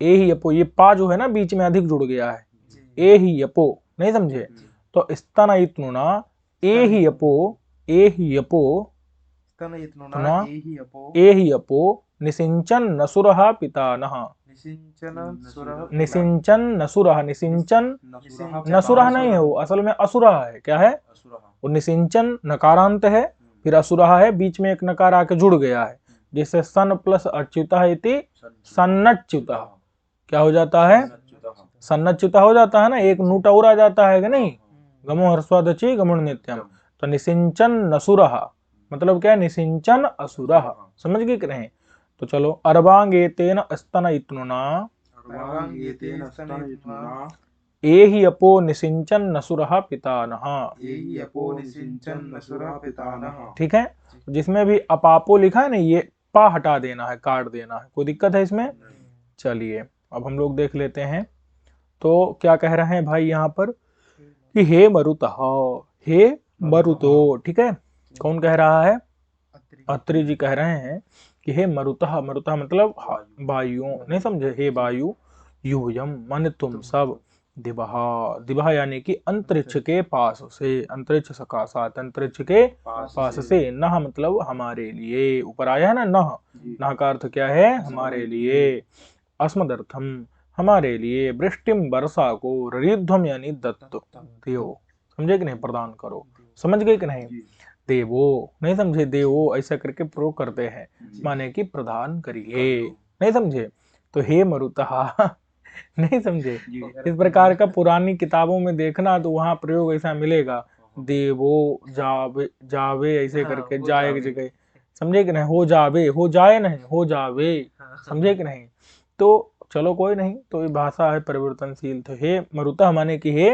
ए ही अपो, ये पा जो है ना बीच में अधिक जुड़ गया है, ए ही अपो, नहीं समझे। तो स्तनयित्नुना ए ही अपो, ए ही अपो, ए ही अपो निसिंचन नसुरः पितानः, निसिंचन नसुरः, निसिंचन नसुरः नहीं है वो, असल में असुरः है, क्या है वो, निसिंचन नकारांत है, फिर असुरः है, बीच में एक नकार आके जुड़ गया है, जिससे सन प्लस अच्युतः इति सन्नच्युतः क्या हो जाता है, सन्नच्युतः हो जाता है ना, एक नूट और आ जाता है कि नहीं, गमो हर्षवादची गमुण नित्यम। तो निसिंचन नसुरः मतलब क्या है, निसिंचन असुरः, समझ गए कि नहीं। तो चलो, अर्वांगेतेन स्तनयित्नुना ए ही अपो निसिंचन नसुरः पितानः, ठीक है। जिसमें भी अपापो लिखा है ना, ये पा हटा देना है, काट देना है, कोई दिक्कत है इसमें। चलिए अब हम लोग देख लेते हैं, तो क्या कह रहे हैं भाई यहाँ पर कि हे मरुतः, हे मरुतो, ठीक है, कौन कह रहा है, अत्रि जी कह रहे हैं कि हे मरुतः, मरुतः मतलब वायु, नहीं समझे, हे वायु, यूयम मन तुम सब, दिवहा, दिवहा यानी कि अंतरिक्ष के पास से, अंतरिक्ष सकाशात, अंतरिक्ष के पास से, नह मतलब हमारे लिए, ऊपर आया है ना नह, नह का अर्थ क्या है, हमारे लिए, अस्मदर्थम हमारे लिए, वृष्टिम वर्षा को, ररिध्वम यानी दत्त दियो, समझे कि नहीं, प्रदान करो, समझ गए कि नहीं। देवो, नहीं समझे, देवो ऐसा करके प्रयोग करते हैं, माने कि प्रदान करिए, नहीं समझे। तो हे मरुतः नहीं समझे, इस प्रकार का पुरानी किताबों में देखना तो वहां प्रयोग ऐसा मिलेगा, देवो जावे, जावे ऐसे करके, जाए की जगह, समझे कि नहीं, हो जावे, हो जाए नहीं, हो जावे, समझे कि नहीं। तो चलो कोई नहीं, तो ये भाषा है परिवर्तनशील। तो हे मरुतः माने कि हे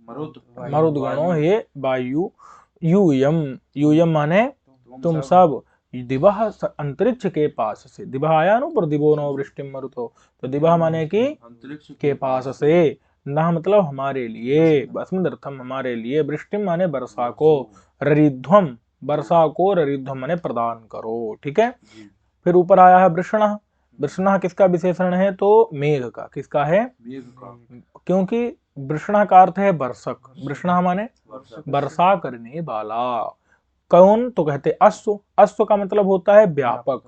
मरुदगणों, हे वायु, यूयम, यूयम माने तुम सब, दिवह अंतरिक्ष के पास से, दिवह आया नो पर दिवो नो वृष्टिम मरुतो, तो दिवह माने कि के पास से, न मतलब हमारे लिए, अस्मदर्थम हमारे लिए, वृष्टिम माने वर्षा को, ररिध्वम वर्षा को, ररिध्वम माने प्रदान करो, ठीक है। फिर ऊपर आया है वृषण, वृषण किसका विशेषण है, तो मेघ का, किसका है, क्योंकि वृषण का अर्थ है वर्षक, वृषण माने वर्षा करने वाला, कौन, तो कहते अश्व, अश्व का मतलब होता है व्यापक,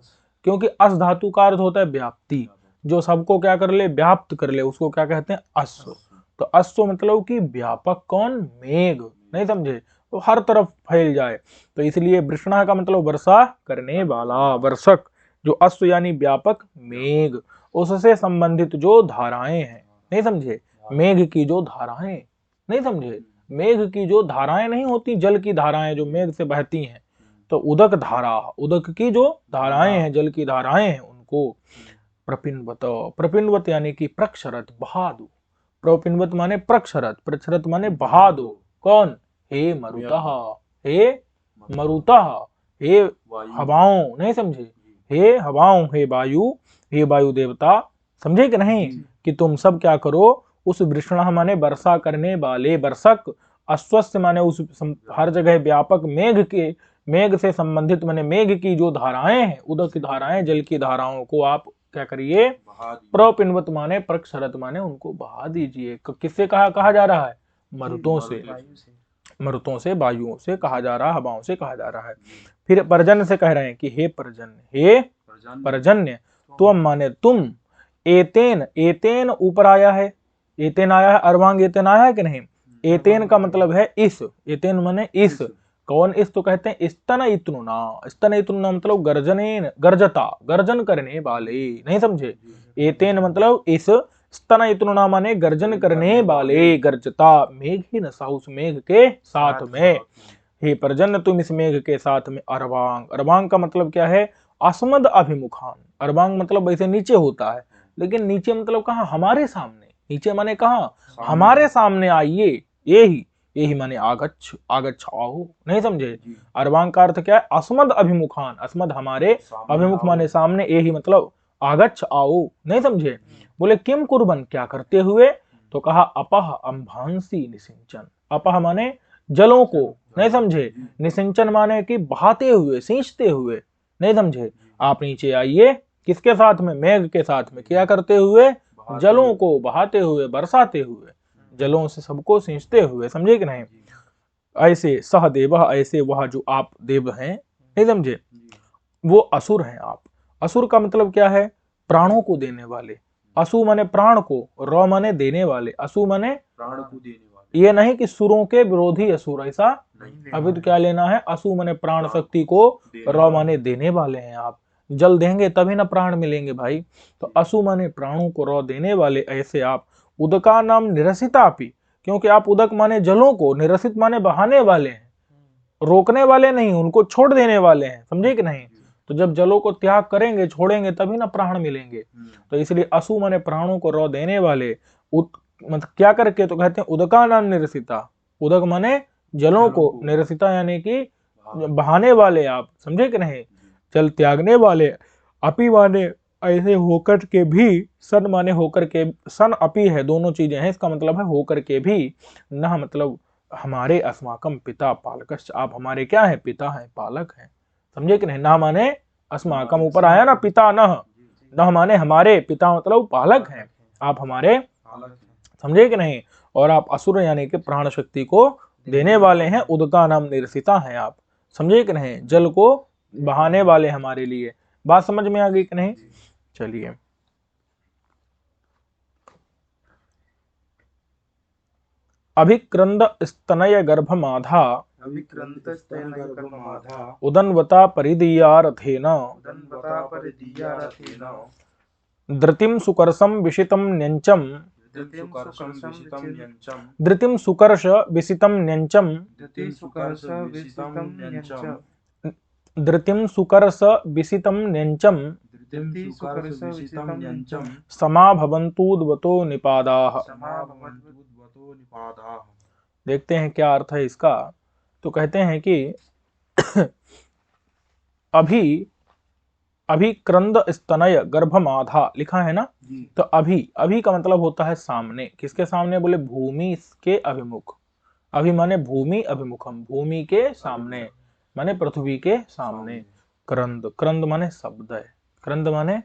क्योंकि अस धातु का अर्थ होता है व्याप्ति, जो सबको क्या कर ले, व्याप्त कर ले, उसको क्या कहते हैं, अश्व। तो अश्व मतलब कि व्यापक कौन, मेघ, नहीं समझे, तो हर तरफ फैल जाए, तो इसलिए वृषणा का मतलब वर्षा करने वाला, वर्षक, जो अश्व यानी व्यापक मेघ, उससे संबंधित जो धाराएं हैं, नहीं समझे, मेघ की जो धाराएं, नहीं समझे, मेघ की जो धाराएं नहीं होती, जल की धाराएं जो मेघ से बहती हैं, तो उदक धारा, उदक की जो धाराएं हैं, जल की धाराएं हैं, उनको प्रपिन्वत, प्रपिन्वत यानी कि प्रक्षरत, बहा दो, प्रपिन्वत माने प्रक्षरत, प्रक्षरत माने बहा दो, कौन, हे मरुतः, हे मरुतः, हे हवाओं, नहीं समझे, हे हवाओं, हे वायु, हे वायु देवता, समझे कि नहीं, कि तुम सब क्या करो, उस वृषण माने वर्षा करने वाले, वर्षक, अस्वस्थ माने उस हर जगह व्यापक मेघ के, मेघ से संबंधित माने मेघ की जो धाराएं हैं, उदक की धाराएं, जल की धाराओं को आप क्या करिए, प्रपिन्वत माने प्रक्षरत माने उनको बहा दीजिए। किससे कहा जा रहा है, मरुतों से, मरुतों से, वायुओं से कहा जा रहा है, हवाओं से कहा जा रहा है। फिर पर्जन्य से कह रहे हैं कि हे पर्जन्य, हे पर्जन्य, तुम माने तुम, एतेन, एतेन ऊपर आया है, एतेन आया है, अर्वांग एतेन आया है कि नहीं, एतेन का मतलब है इस, एतेन माने इस, कौन इस, तो कहते हैं स्तन इतनुना, स्तन इतनुना मतलब गर्जनेन, गर्जता, गर्जन करने वाले, नहीं समझे, एतेन मतलब इस, स्तन इतनुना माने गर्जन करने वाले, गर्जता, मेघ ही नशा, उस मेघ के साथ में, हे पर्जन्य तुम इस मेघ के साथ में, अर्वांग, अर्वांग का मतलब क्या है, अस्मद अभिमुखान, अर्वांग मतलब ऐसे नीचे होता है, लेकिन नीचे मतलब कहाँ, हमारे सामने, नीचे माने कहाँ, हमारे सामने आइए, यही माने आगच्छ, आगच्छ आओ, नहीं समझे। अर्वांग का अर्थ क्या है, अस्मद अभिमुखान, अस्मद हमारे, अभिमुख माने सामने, यही मतलब आगच्छ आओ, नहीं समझे। बोले किम कुर्बन, क्या करते हुए, तो कहा अपह अंभांसी निसिंचन, अपह माने जलों को, नहीं समझे, निसिंचन माने कि बहाते हुए, सींचते हुए, नहीं समझे। आप नीचे आइए, किसके साथ में, मेघ के साथ में, क्या करते हुए, जलों को बहाते हुए, बरसाते हुए, जलों से सबको सींचते हुए, समझे कि नहीं। ऐसे सहदेव, ऐसे वह जो आप देव हैं, नहीं समझे, वो असुर हैं आप। असुर का मतलब क्या है, प्राणों को देने वाले, असु माने प्राण को, र माने देने वाले, असु माने प्राण को देने वाले, ये नहीं कि सुरों के विरोधी असुर, ऐसा अभी तो क्या लेना है, असु माने प्राण शक्ति को, र माने देने वाले हैं आप, जल देंगे तभी ना प्राण मिलेंगे भाई, तो असु माने प्राणों को, र देने वाले, ऐसे आप, उदका नाम निरसितापि, क्योंकि आप उदक माने जलों को, निरसित माने बहाने वाले हैं, रोकने वाले नहीं, उनको छोड़ देने वाले हैं, समझे कि नहीं। तो जब जलों को त्याग करेंगे, छोड़ेंगे तभी ना प्राण मिलेंगे, तो इसलिए असु माने प्राणों को, र देने वाले, मतलब क्या करके, तो कहते हैं उदका नाम निरसिता, उदक माने जलों को, निरसिता यानी कि बहाने वाले आप, समझे कि नहीं, जल त्यागने वाले, अपि माने ऐसे होकर के भी, सन माने होकर के, सन अपि है, दोनों चीजें हैं, इसका मतलब है होकर के भी, न मतलब हमारे, अस्माकम पिता पालकश्च, आप हमारे क्या है, पिता हैं, पालक हैं, समझे कि नहीं। ना माने अस्माकम ऊपर आया ना, पिता न माने हमारे, पिता मतलब पालक हैं, आप हमारे, समझे कि नहीं। और आप असुर यानी कि प्राण शक्ति को देने वाले हैं, उदका नाम निरसिता हैं आप, समझे कि नहीं, जल को बहाने वाले हमारे लिए। बात समझ में आ गई कि नहीं। चलिए अभिक्रंद स्तनय गर्भ माधा, अभिक्रंतस्तेन कर्ममाधा उदन्वता परिदीया रथेन उदन्वता परिदीया रथेन धृतिं सुकर्षं विशितं न्यञ्चं धृतिं सुकर्षं विचितं धृतिं सुकर्ष विसितं न्यञ्चं धृतिं सुकर्ष विसितं न्यञ्च धृतिं सुकर्ष विसितं न्यञ्चं धृतिं सुकर्ष विसितं न्यञ्चं समाभवन्तूद्वतो निपादाः। समाभवन्तुद्वतो निपादाः। देखते हैं क्या अर्थ है इसका। तो कहते हैं कि अभी अभिक्रंद स्तनय गर्भमाधा लिखा है ना, तो अभी का मतलब होता है सामने। किसके सामने? बोले भूमि के अभिमुख। अभी माने भूमि अभिमुखम, भूमि के सामने माने पृथ्वी के सामने। क्रंद माने शब्द है, क्रंद माने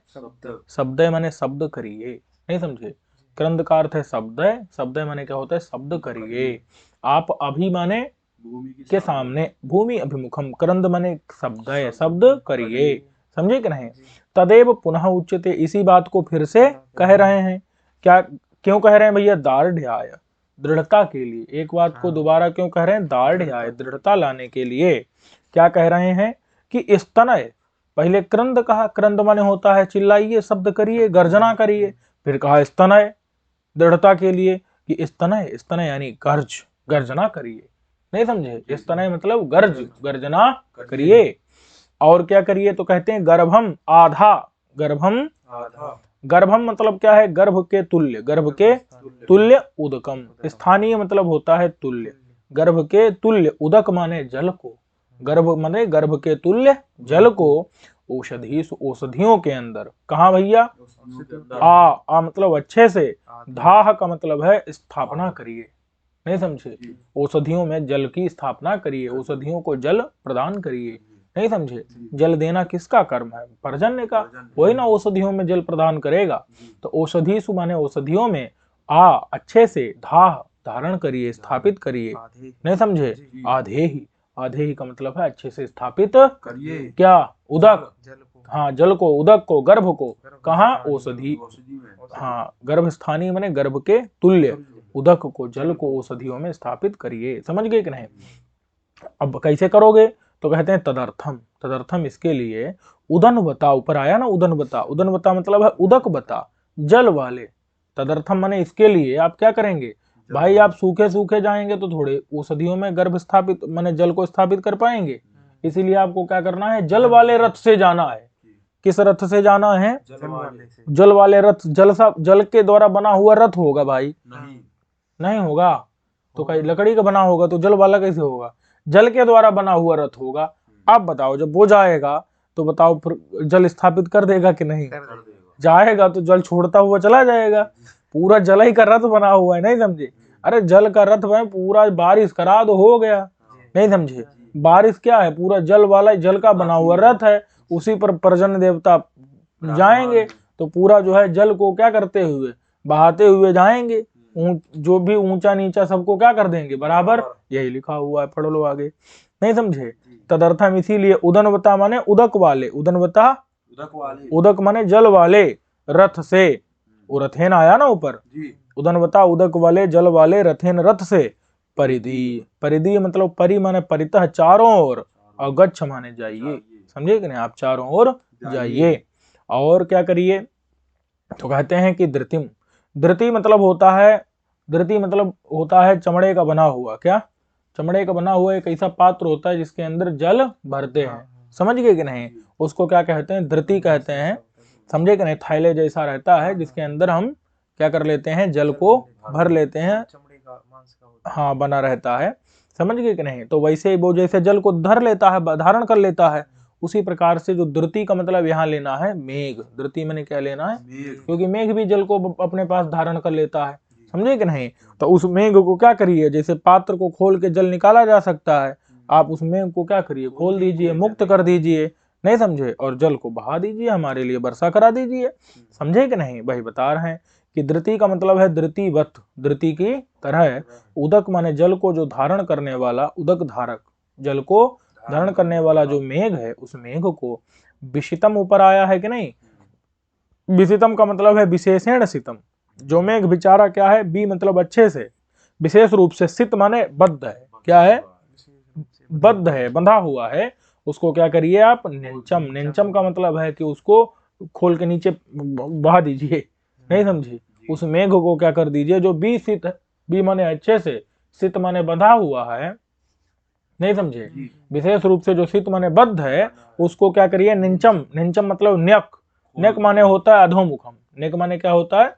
शब्द माने शब्द करिए, नहीं समझे? क्रंद का अर्थ है शब्द है, शब्द माने क्या होता है? शब्द करिए। आप अभी माने के सामने, भूमि अभिमुखम, क्रंद माने शब्द है, शब्द करिए। समझे कि नहीं? तदेव पुनः उच्यते, इसी बात को फिर से कह रहे हैं। क्या क्यों कह रहे हैं भैया? दार्ढ्याय, दृढ़ता के लिए। एक बात को दोबारा क्यों कह रहे हैं? दार्ढ्याय, दृढ़ता लाने के लिए। क्या कह रहे हैं कि स्तनय, पहले क्रंद कहा, क्रंद माने होता है चिल्लाइए, शब्द करिए, गर्जना करिए। फिर कहा स्तनय, दृढ़ता के लिए कि स्तनय, स्तनय यानी गर्ज, गर्जना करिए, नहीं समझे? स्तनय मतलब गर्ज, गर्जना करिए। और क्या करिए? तो कहते हैं गर्भम आधा, गर्भम आधा, गर्भम मतलब क्या है? गर्भ के तुल्य, गर्भ के तुल्य उदकम। स्थानीय मतलब होता है तुल्य, गर्भ के तुल्य। उदक माने जल को, गर्भ माने गर्भ के तुल्य जल को। औषधि, औषधियों के अंदर। कहाँ भैया? आ मतलब अच्छे से, धाह का मतलब है स्थापना करिए, नहीं समझे? औषधियों में जल की स्थापना करिए, औषधियों को जल प्रदान करिए, नहीं समझे? जल देना किसका कर्म है? पर्जन्य का। वही ना औषधियों में जल प्रदान करेगा। तो औषधि माने औषधियों में आ अच्छे से, धाह धारण करिए, स्थापित करिए, नहीं समझे? आधे ही का मतलब है अच्छे से स्थापित करिए। क्या? उदक, हाँ जल को, उदक को, गर्भ को। कहाँ? औषधि, हाँ गर्भ स्थानीय माने गर्भ के तुल्य, उदक को, जल को औषधियों में स्थापित करिए। समझ गए कि नहीं? अब कैसे करोगे? तो कहते हैं तदर्थम, तदर्थम इसके लिए उदन्वता, ऊपर आया ना उदन्वता, उदन्वता मतलब है उदक बता, जल वाले। तदर्थम माने इसके लिए आप क्या करेंगे भाई? आप सूखे सूखे जाएंगे तो थोड़े औषधियों में गर्भ स्थापित माने जल को स्थापित कर पाएंगे। इसीलिए आपको क्या करना है? जल वाले रथ से जाना है। किस रथ से जाना है? जल वाले रथ। जल के द्वारा बना हुआ रथ होगा भाई? नहीं होगा। तो कहीं लकड़ी का बना होगा तो जल वाला कैसे होगा? जल के द्वारा बना हुआ रथ होगा। आप बताओ, जब वो जाएगा तो बताओ फिर जल स्थापित कर देगा कि नहीं? जाएगा तो जल छोड़ता हुआ चला जाएगा। पूरा जल ही का रथ बना हुआ है, नहीं समझे? अरे जल का रथ में पूरा बारिश करा दो, हो गया, नहीं समझे? बारिश क्या है? पूरा जल वाला, जल का बना हुआ रथ है, उसी पर पर्जन्य देवता जाएंगे तो पूरा जो है जल को क्या करते हुए, बहाते हुए जाएंगे। जो भी ऊंचा नीचा सबको क्या कर देंगे? बराबर। यही लिखा हुआ है, पढ़ लो आगे, नहीं समझे? तदर्थम इसीलिए उदन्वता माने उदक वाले, उदन्वता उदक माने जल वाले रथ से। वो रथेन आया ना ऊपर, उदन्वता उदक वाले जल वाले रथेन रथ से। परिधि, परिधि मतलब परि माने परितः चारों ओर, और गच्छ माने जाइए। समझे कि नहीं? आप चारों ओर जाइए। और क्या करिए? तो कहते हैं कि धृतिम, धृति मतलब होता है, धृति मतलब होता है चमड़े का बना हुआ। क्या? चमड़े का बना हुआ एक ऐसा पात्र होता है जिसके अंदर जल भरते हैं। समझ गए कि नहीं? उसको क्या कहते हैं? धृति कहते हैं। समझे कि नहीं? थैले जैसा रहता है जिसके अंदर हम क्या कर लेते हैं? जल को भर लेते हैं, हाँ बना रहता है। समझ गए कि नहीं? तो वैसे वो जैसे जल को धर लेता है, धारण कर लेता है, उसी प्रकार से जो धृति का मतलब यहाँ लेना है मेघ। धृति मैंने क्या लेना है? क्योंकि मेघ भी जल को अपने पास धारण कर लेता है। समझे कि नहीं? तो उस मेघ को क्या करिए? जैसे पात्र को खोल के जल निकाला जा सकता है, आप उस मेघ को क्या करिए? खोल दीजिए, मुक्त कर दीजिए, नहीं समझे? और जल को बहा दीजिए, हमारे लिए वर्षा करा दीजिए। समझे कि नहीं? भाई बता रहे हैं कि धृति का मतलब है धृतिवत, धृति की तरह। उदक माने जल को जो धारण करने वाला, उदक धारक, जल को धारण करने वाला जो मेघ है, उस मेघ को विशितम ऊपर आया है कि नहीं? विशितम का मतलब है विशेषण सितम। जो मेघ बेचारा क्या है? बी मतलब अच्छे से, विशेष रूप से, सित माने बद्ध है। क्या है? बद्ध है, बंधा हुआ है, उसको क्या करिए आप, निंचम। निंचम का मतलब है कि उसको खोल के नीचे बहा दीजिए, नहीं समझे। उस मेघ को क्या कर दीजिए, जो बी सित, बी माने अच्छे से, सित माने बंधा हुआ है, नहीं समझे, विशेष रूप से जो सित माने बद्ध है, उसको क्या करिए, निंचम। निंचम मतलब न्यक, न्यक माने होता है अधोमुखम, नेक माने क्या होता है,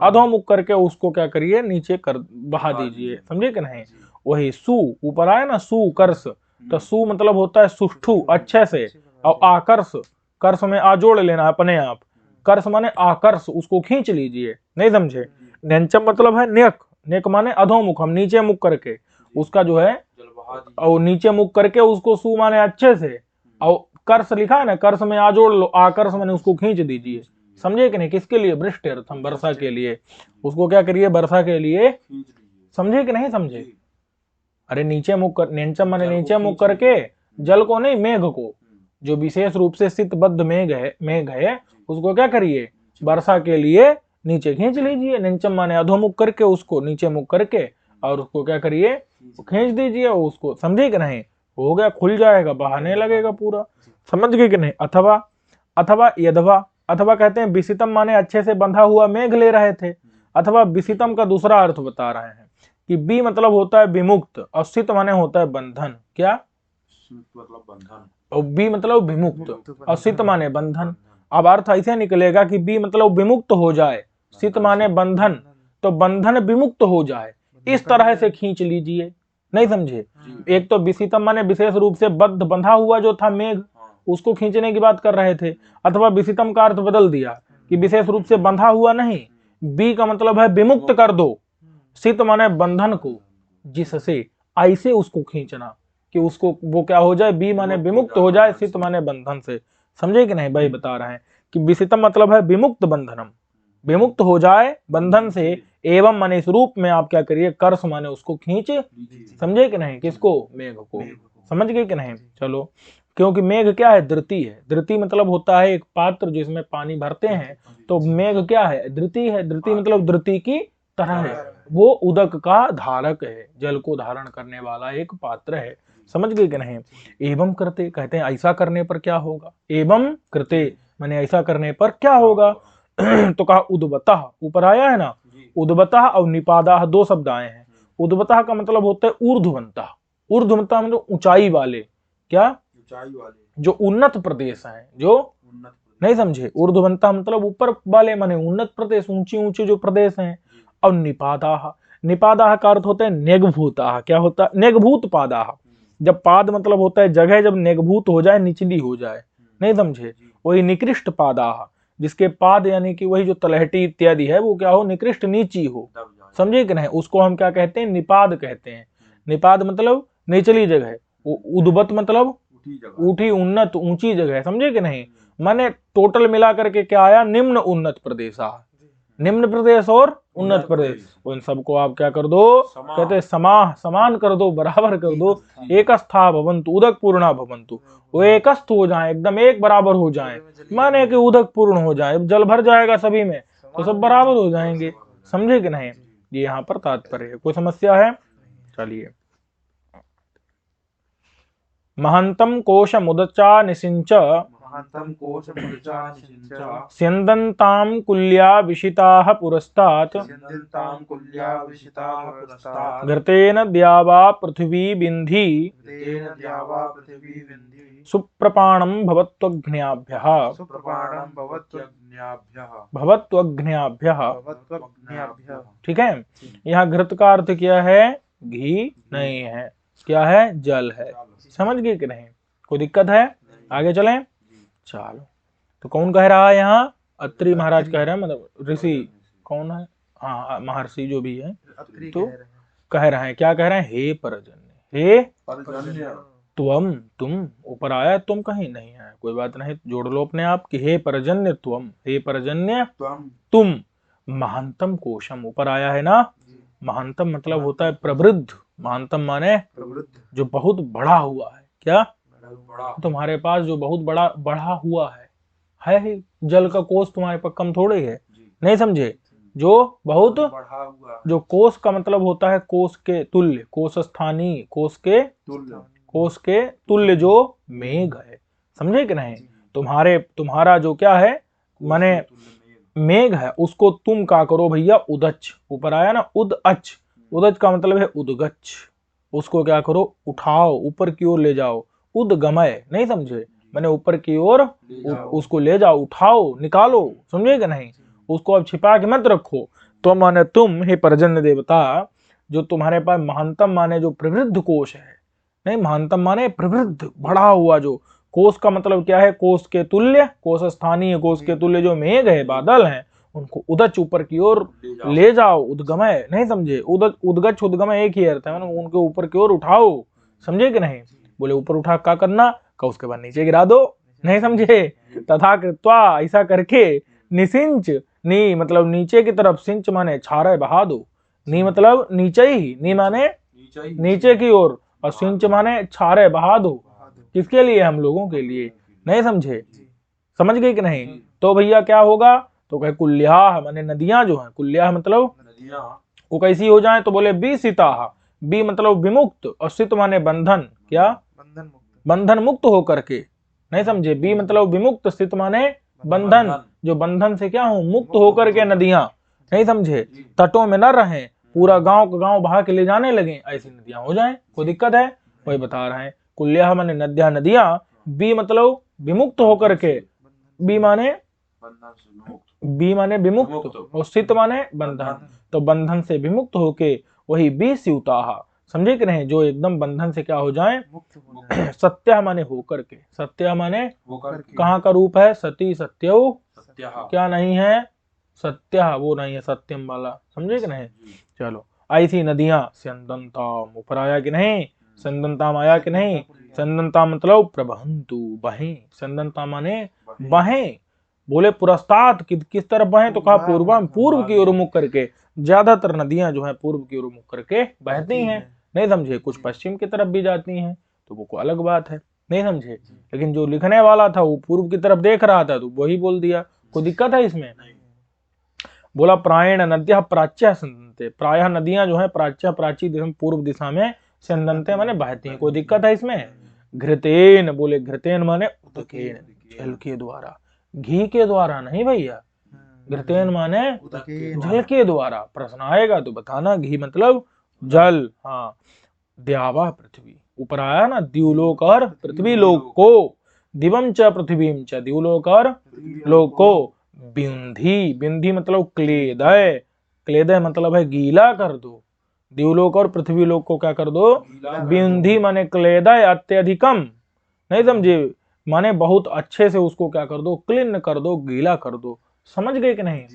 अधोमुख करके उसको क्या करिए, नीचे कर बहा दीजिए, समझे कि नहीं। वही सु, ऊपर आया ना सु कर्ष, तो सु मतलब होता है सुष्ठु, अच्छे से, और आकर्ष, कर्ष में आ जोड़ लेना अपने आप, कर्ष माने आकर्ष, उसको खींच लीजिए, नहीं समझे। नेंचम मतलब है नेक, नेक माने अधोमुखम, नीचे मुख करके उसका जो है, और नीचे मुख करके उसको सु माने अच्छे से, और कर्ष लिखा है ना, कर्ष में आ जोड़ लो, आकर्ष माने उसको खींच दीजिए, समझे कि नहीं। किसके लिए, वृष्टि अर्थम, वर्षा के लिए, उसको क्या करिए, वर्षा के लिए, समझे कि नहीं समझे। अरे नीचे मुख कर, नेंचम माने नीचे मुख करके, जल को नहीं, मेघ को, जो विशेष रूप से सितबद्ध मेघ है उसको क्या करिए, वर्षा के लिए नीचे खींच लीजिए। नेंचम माने अधोमुख करके उसको नीचे मुख करके, और उसको क्या करिए, खींच दीजिए उसको, समझे कि नहीं। हो गया, खुल जाएगा, बहाने लगेगा पूरा, समझ गए कि नहीं। अथवा, अथवा यदवा, अथवा कहते हैं विसितम माने अच्छे से बंधा हुआ मेघ ले रहे थे, अथवा विसितम का दूसरा अर्थ बता रहे हैं कि बी मतलब होता है विमुक्त, और सित माने होता है बंधन, क्या मतलब बंधन, और बी मतलब विमुक्त, और सित माने बंधन। अब अर्थ ऐसे निकलेगा कि बी मतलब विमुक्त हो जाए, सित माने बंधन, तो बंधन विमुक्त हो जाए, इस तरह से खींच लीजिए, नहीं समझे। एक तो विसितम माने विशेष रूप से बद्ध, बंधा हुआ जो था मेघ, उसको खींचने की बात कर रहे थे, अथवा विसितम का अर्थ बदल दिया कि विशेष रूप से बंधा हुआ नहीं, बी का मतलब है विमुक्त कर दो, सित माने बंधन को, जिससे ऐसे उसको खींचना कि उसको वो क्या हो जाए, बी माने विमुक्त हो जाए, सित माने बंधन से, समझे कि नहीं। भाई बता रहे हैं कि विसितम मतलब है विमुक्त बंधनम, विमुक्त हो जाए बंधन से, एवं माने इस रूप में आप क्या करिए, कर्ष माने उसको खींच, समझे कि नहीं, किसको, मेघ को, समझ गए कि नहीं। चलो, क्योंकि मेघ क्या है, धृति है, धृति मतलब होता है एक पात्र जिसमें पानी भरते हैं, तो मेघ क्या है, धृति है, धृति मतलब धृति की तरह है, वो उदक का धारक है, जल को धारण करने वाला एक पात्र है, समझ गए कि नहीं। एवं करते, कहते हैं ऐसा करने पर क्या होगा, एवं करते माने ऐसा करने पर क्या होगा। तो कहा उद्वतः, ऊपर आया है ना, उद्वतः और निपादाह, दो शब्द आए हैं। उद्वतः का मतलब होता है ऊर्ध्वंतः, ऊर्ध्वंतः मतलब ऊंचाई वाले, क्या, ऊंचाई वाले, जो उन्नत प्रदेश हैं, जो उन्नत, नहीं समझे। ऊर्ध्वंतः मतलब ऊपर वाले माने उन्नत प्रदेश, ऊंची ऊंची जो प्रदेश हैं। और निपादाह, निपादाह का अर्थ होता है नेगभूताह, क्या होता है, नेगभूत पादाह, जब पाद मतलब होता है जगह, जब नेगभूत हो जाए, निचली हो जाए, नहीं समझे। वही निकृष्ट पादाह, जिसके पाद यानी कि वही जो तलहटी इत्यादि है, वो क्या हो, निकृष्ट नीची हो, समझे कि नहीं, उसको हम क्या कहते हैं, निपाद कहते हैं। निपाद मतलब निचली जगह, उद्वत मतलब ऊटी, उन्नत, ऊंची जगह, समझे कि नहीं। माने टोटल मिला करके क्या आया, निम्न उन्नत प्रदेश, निम्न प्रदेश और उन्नत प्रदेश, उन सबको आप क्या कर दो, कहते हैं समाह, समान कर दो, बराबर कर दो। एकस्था भवन्तु उदक पूर्णा भवन्तु, वो एकस्थ हो जाए, एकदम एक बराबर हो जाए, माने कि उदक पूर्ण हो जाए, जल भर जाएगा सभी में, तो सब बराबर हो जाएंगे, समझे कि नहीं। ये यहाँ पर तात्पर्य है, कोई समस्या है। चलिए, महंतम कोशमुदचा निसिंच, महन्तं कोशमुदचा निषिञ्च, स्यन्दन्तां कुल्या विशिताः पुरस्तात्, स्यन्दिन्तां कुल्या विशिताः पुरस्तात्, घृतेन द्यावा पृथिवी बिन्धी, तेन द्यावा पृथिवी विन्धि, सुप्रपाणं भवत्वघ्न्याभ्यः, सुप्रपाणं भवत्वज्ञाभ्यः, भवत्वघ्न्याभ्यः। भवत्वज्ञाभ्यः। ठीक है, यहाँ घृत का अर्थ क्या है, घी नहीं है, क्या है, जल है, समझ गए कि नहीं, कोई दिक्कत है। आगे चलें, चलो। तो कौन कह रहा है यहाँ, अत्रि महाराज कह रहे हैं, मतलब ऋषि कौन है, हाँ महर्षि जो भी है, तो कह रहे हैं, क्या कह रहे हैं, हे परजन्य, हे पर्जन्य, त्वम, तुम, ऊपर आया तुम कहीं नहीं है, कोई बात नहीं, जोड़ लो अपने आप कि हे परजन्य त्वम, हे परजन्य त्वम, तुम, महानतम कोशम, ऊपर आया है ना, महानतम मतलब होता है प्रवृद्ध, महानतम माने प्रवृत्त, जो बहुत बड़ा हुआ है, क्या, बड़ा, तुम्हारे पास जो बहुत बड़ा बढ़ा हुआ है ही, जल का कोष तुम्हारे पास कम थोड़े है, नहीं समझे, जो बहुत बढ़ा हुआ, जो कोष का मतलब होता है कोष के तुल्य, कोष स्थानीय, कोष के तुल्य, कोस के तुल्य जो मेघ है, समझे कि नहीं। तुम्हारा जो क्या है माने मेघ है, उसको तुम क्या करो भैया, उदच, ऊपर आया ना उदअच, उदच का मतलब है उदगच्छ, उसको क्या करो, उठाओ, ऊपर की ओर ले जाओ। उदगमय, नहीं समझे, मैंने ऊपर की ओर उसको ले जाओ, उठाओ, निकालो, समझे कि नहीं। उसको अब छिपा के मत रखो। तो माने तुम हे पर्जन्य देवता, जो तुम्हारे पास महानतम माने जो प्रवृद्ध कोश है, नहीं महानतम माने प्रवृद्ध बढ़ा हुआ, जो कोश का मतलब क्या है, कोश के तुल्य, कोश स्थानीय कोश के तुल्य जो मेघ है, बादल है, उनको उदच ऊपर की ओर ले जाओ। उद्गमय, नहीं समझे, उदगच्छ उद्गमय एक ही अर्थ है, उनके ऊपर की ओर उठाओ, समझे कि नहीं। बोले ऊपर उठा क्या करना का, उसके बाद नीचे गिरा दो, नहीं समझे। तथा कृत्वा, ऐसा करके, निसिंच, नी मतलब नीचे की तरफ, सिंच माने छारे बहा दो, नी मतलब नीचे ही, नी माने नीचे की ओर, और सिंच माने छारे बहा दो। किसके लिए, हम लोगों के लिए, नहीं समझे, समझ गए कि नहीं। तो भैया क्या होगा, तो कहे कुल्याह माने नदियां जो है, कुल्याह मतलब वो कैसी हो जाए, तो बोले बीसिता, बी मतलब विमुक्त, और सित माने बंधन, क्या बंधन मुक्त हो करके, नहीं समझे। बी मतलब विमुक्त, सित माने बंधन, जो बंधन से क्या हो, मुक्त होकर के नदियां, नहीं समझे। तटों में न रहे, पूरा गांव का गांव बहा के ले जाने लगे, ऐसी नदियां हो जाएं, कोई दिक्कत है, वही बता रहे हैं। कुल्याह माने नद्या नदियां, बी मतलब विमुक्त होकर के, बी माने विमुक्त, और सित माने बंधन, तो बंधन से विमुक्त होके वही बी स्यूताहा, समझे कि नहीं, जो एकदम बंधन से क्या हो जाए, सत्य माने होकर के, सत्य माने कहाँ का रूप है, सती सत्यव, क्या नहीं है, सत्य, वो नहीं है सत्यम वाला, समझे कि नहीं। चलो, ऐसी नदियां स्यंदनताम, ऊपर आया कि नहीं, स्यंदनताम आया कि नहीं। स्यंदनता मतलब प्रबहंतु, बहें, स्यंदनता माने बहें। बोले पुरस्तात, किस तरफ बहें, तो कहा पूर्वम, पूर्व की ओर मुख करके, ज्यादातर नदियां जो है पूर्व की ओर मुख करके बहती हैं, नहीं समझे। कुछ पश्चिम की तरफ भी जाती हैं, तो वो को अलग बात है, नहीं समझे। लेकिन जो लिखने वाला था वो पूर्व की तरफ देख रहा था, तो वही बोल दिया, कोई दिक्कत है इसमें। बोला प्रायण नद्या प्राच्य संदंते, प्रायः नदियां जो है प्राच्य प्राची दिशा, पूर्व दिशा में संदंते माने बहती हैं, कोई दिक्कत है इसमें। घृतेन, बोले घृतेन माने उदकेन, जल के द्वारा, घी के द्वारा नहीं भैया, घृतेन माने जल के द्वारा। प्रश्न आएगा तो बताना, घी मतलब जल, हाँ। द्यावा पृथ्वी, ऊपर आया ना, द्युलोक और पृथ्वी लोक को, दिवम च पृथ्वीम च, द्युलोक और लोक को, बिंधी, बिंधी मतलब क्लेदय, क्लेदय मतलब है गीला कर दो, द्युलोक और पृथ्वी लोक को क्या कर दो, बिंधी माने क्लेदय अत्यधिकम, नहीं समझे, माने बहुत अच्छे से उसको क्या कर दो, क्लीन कर दो, गीला कर दो, समझ गए कि नहीं।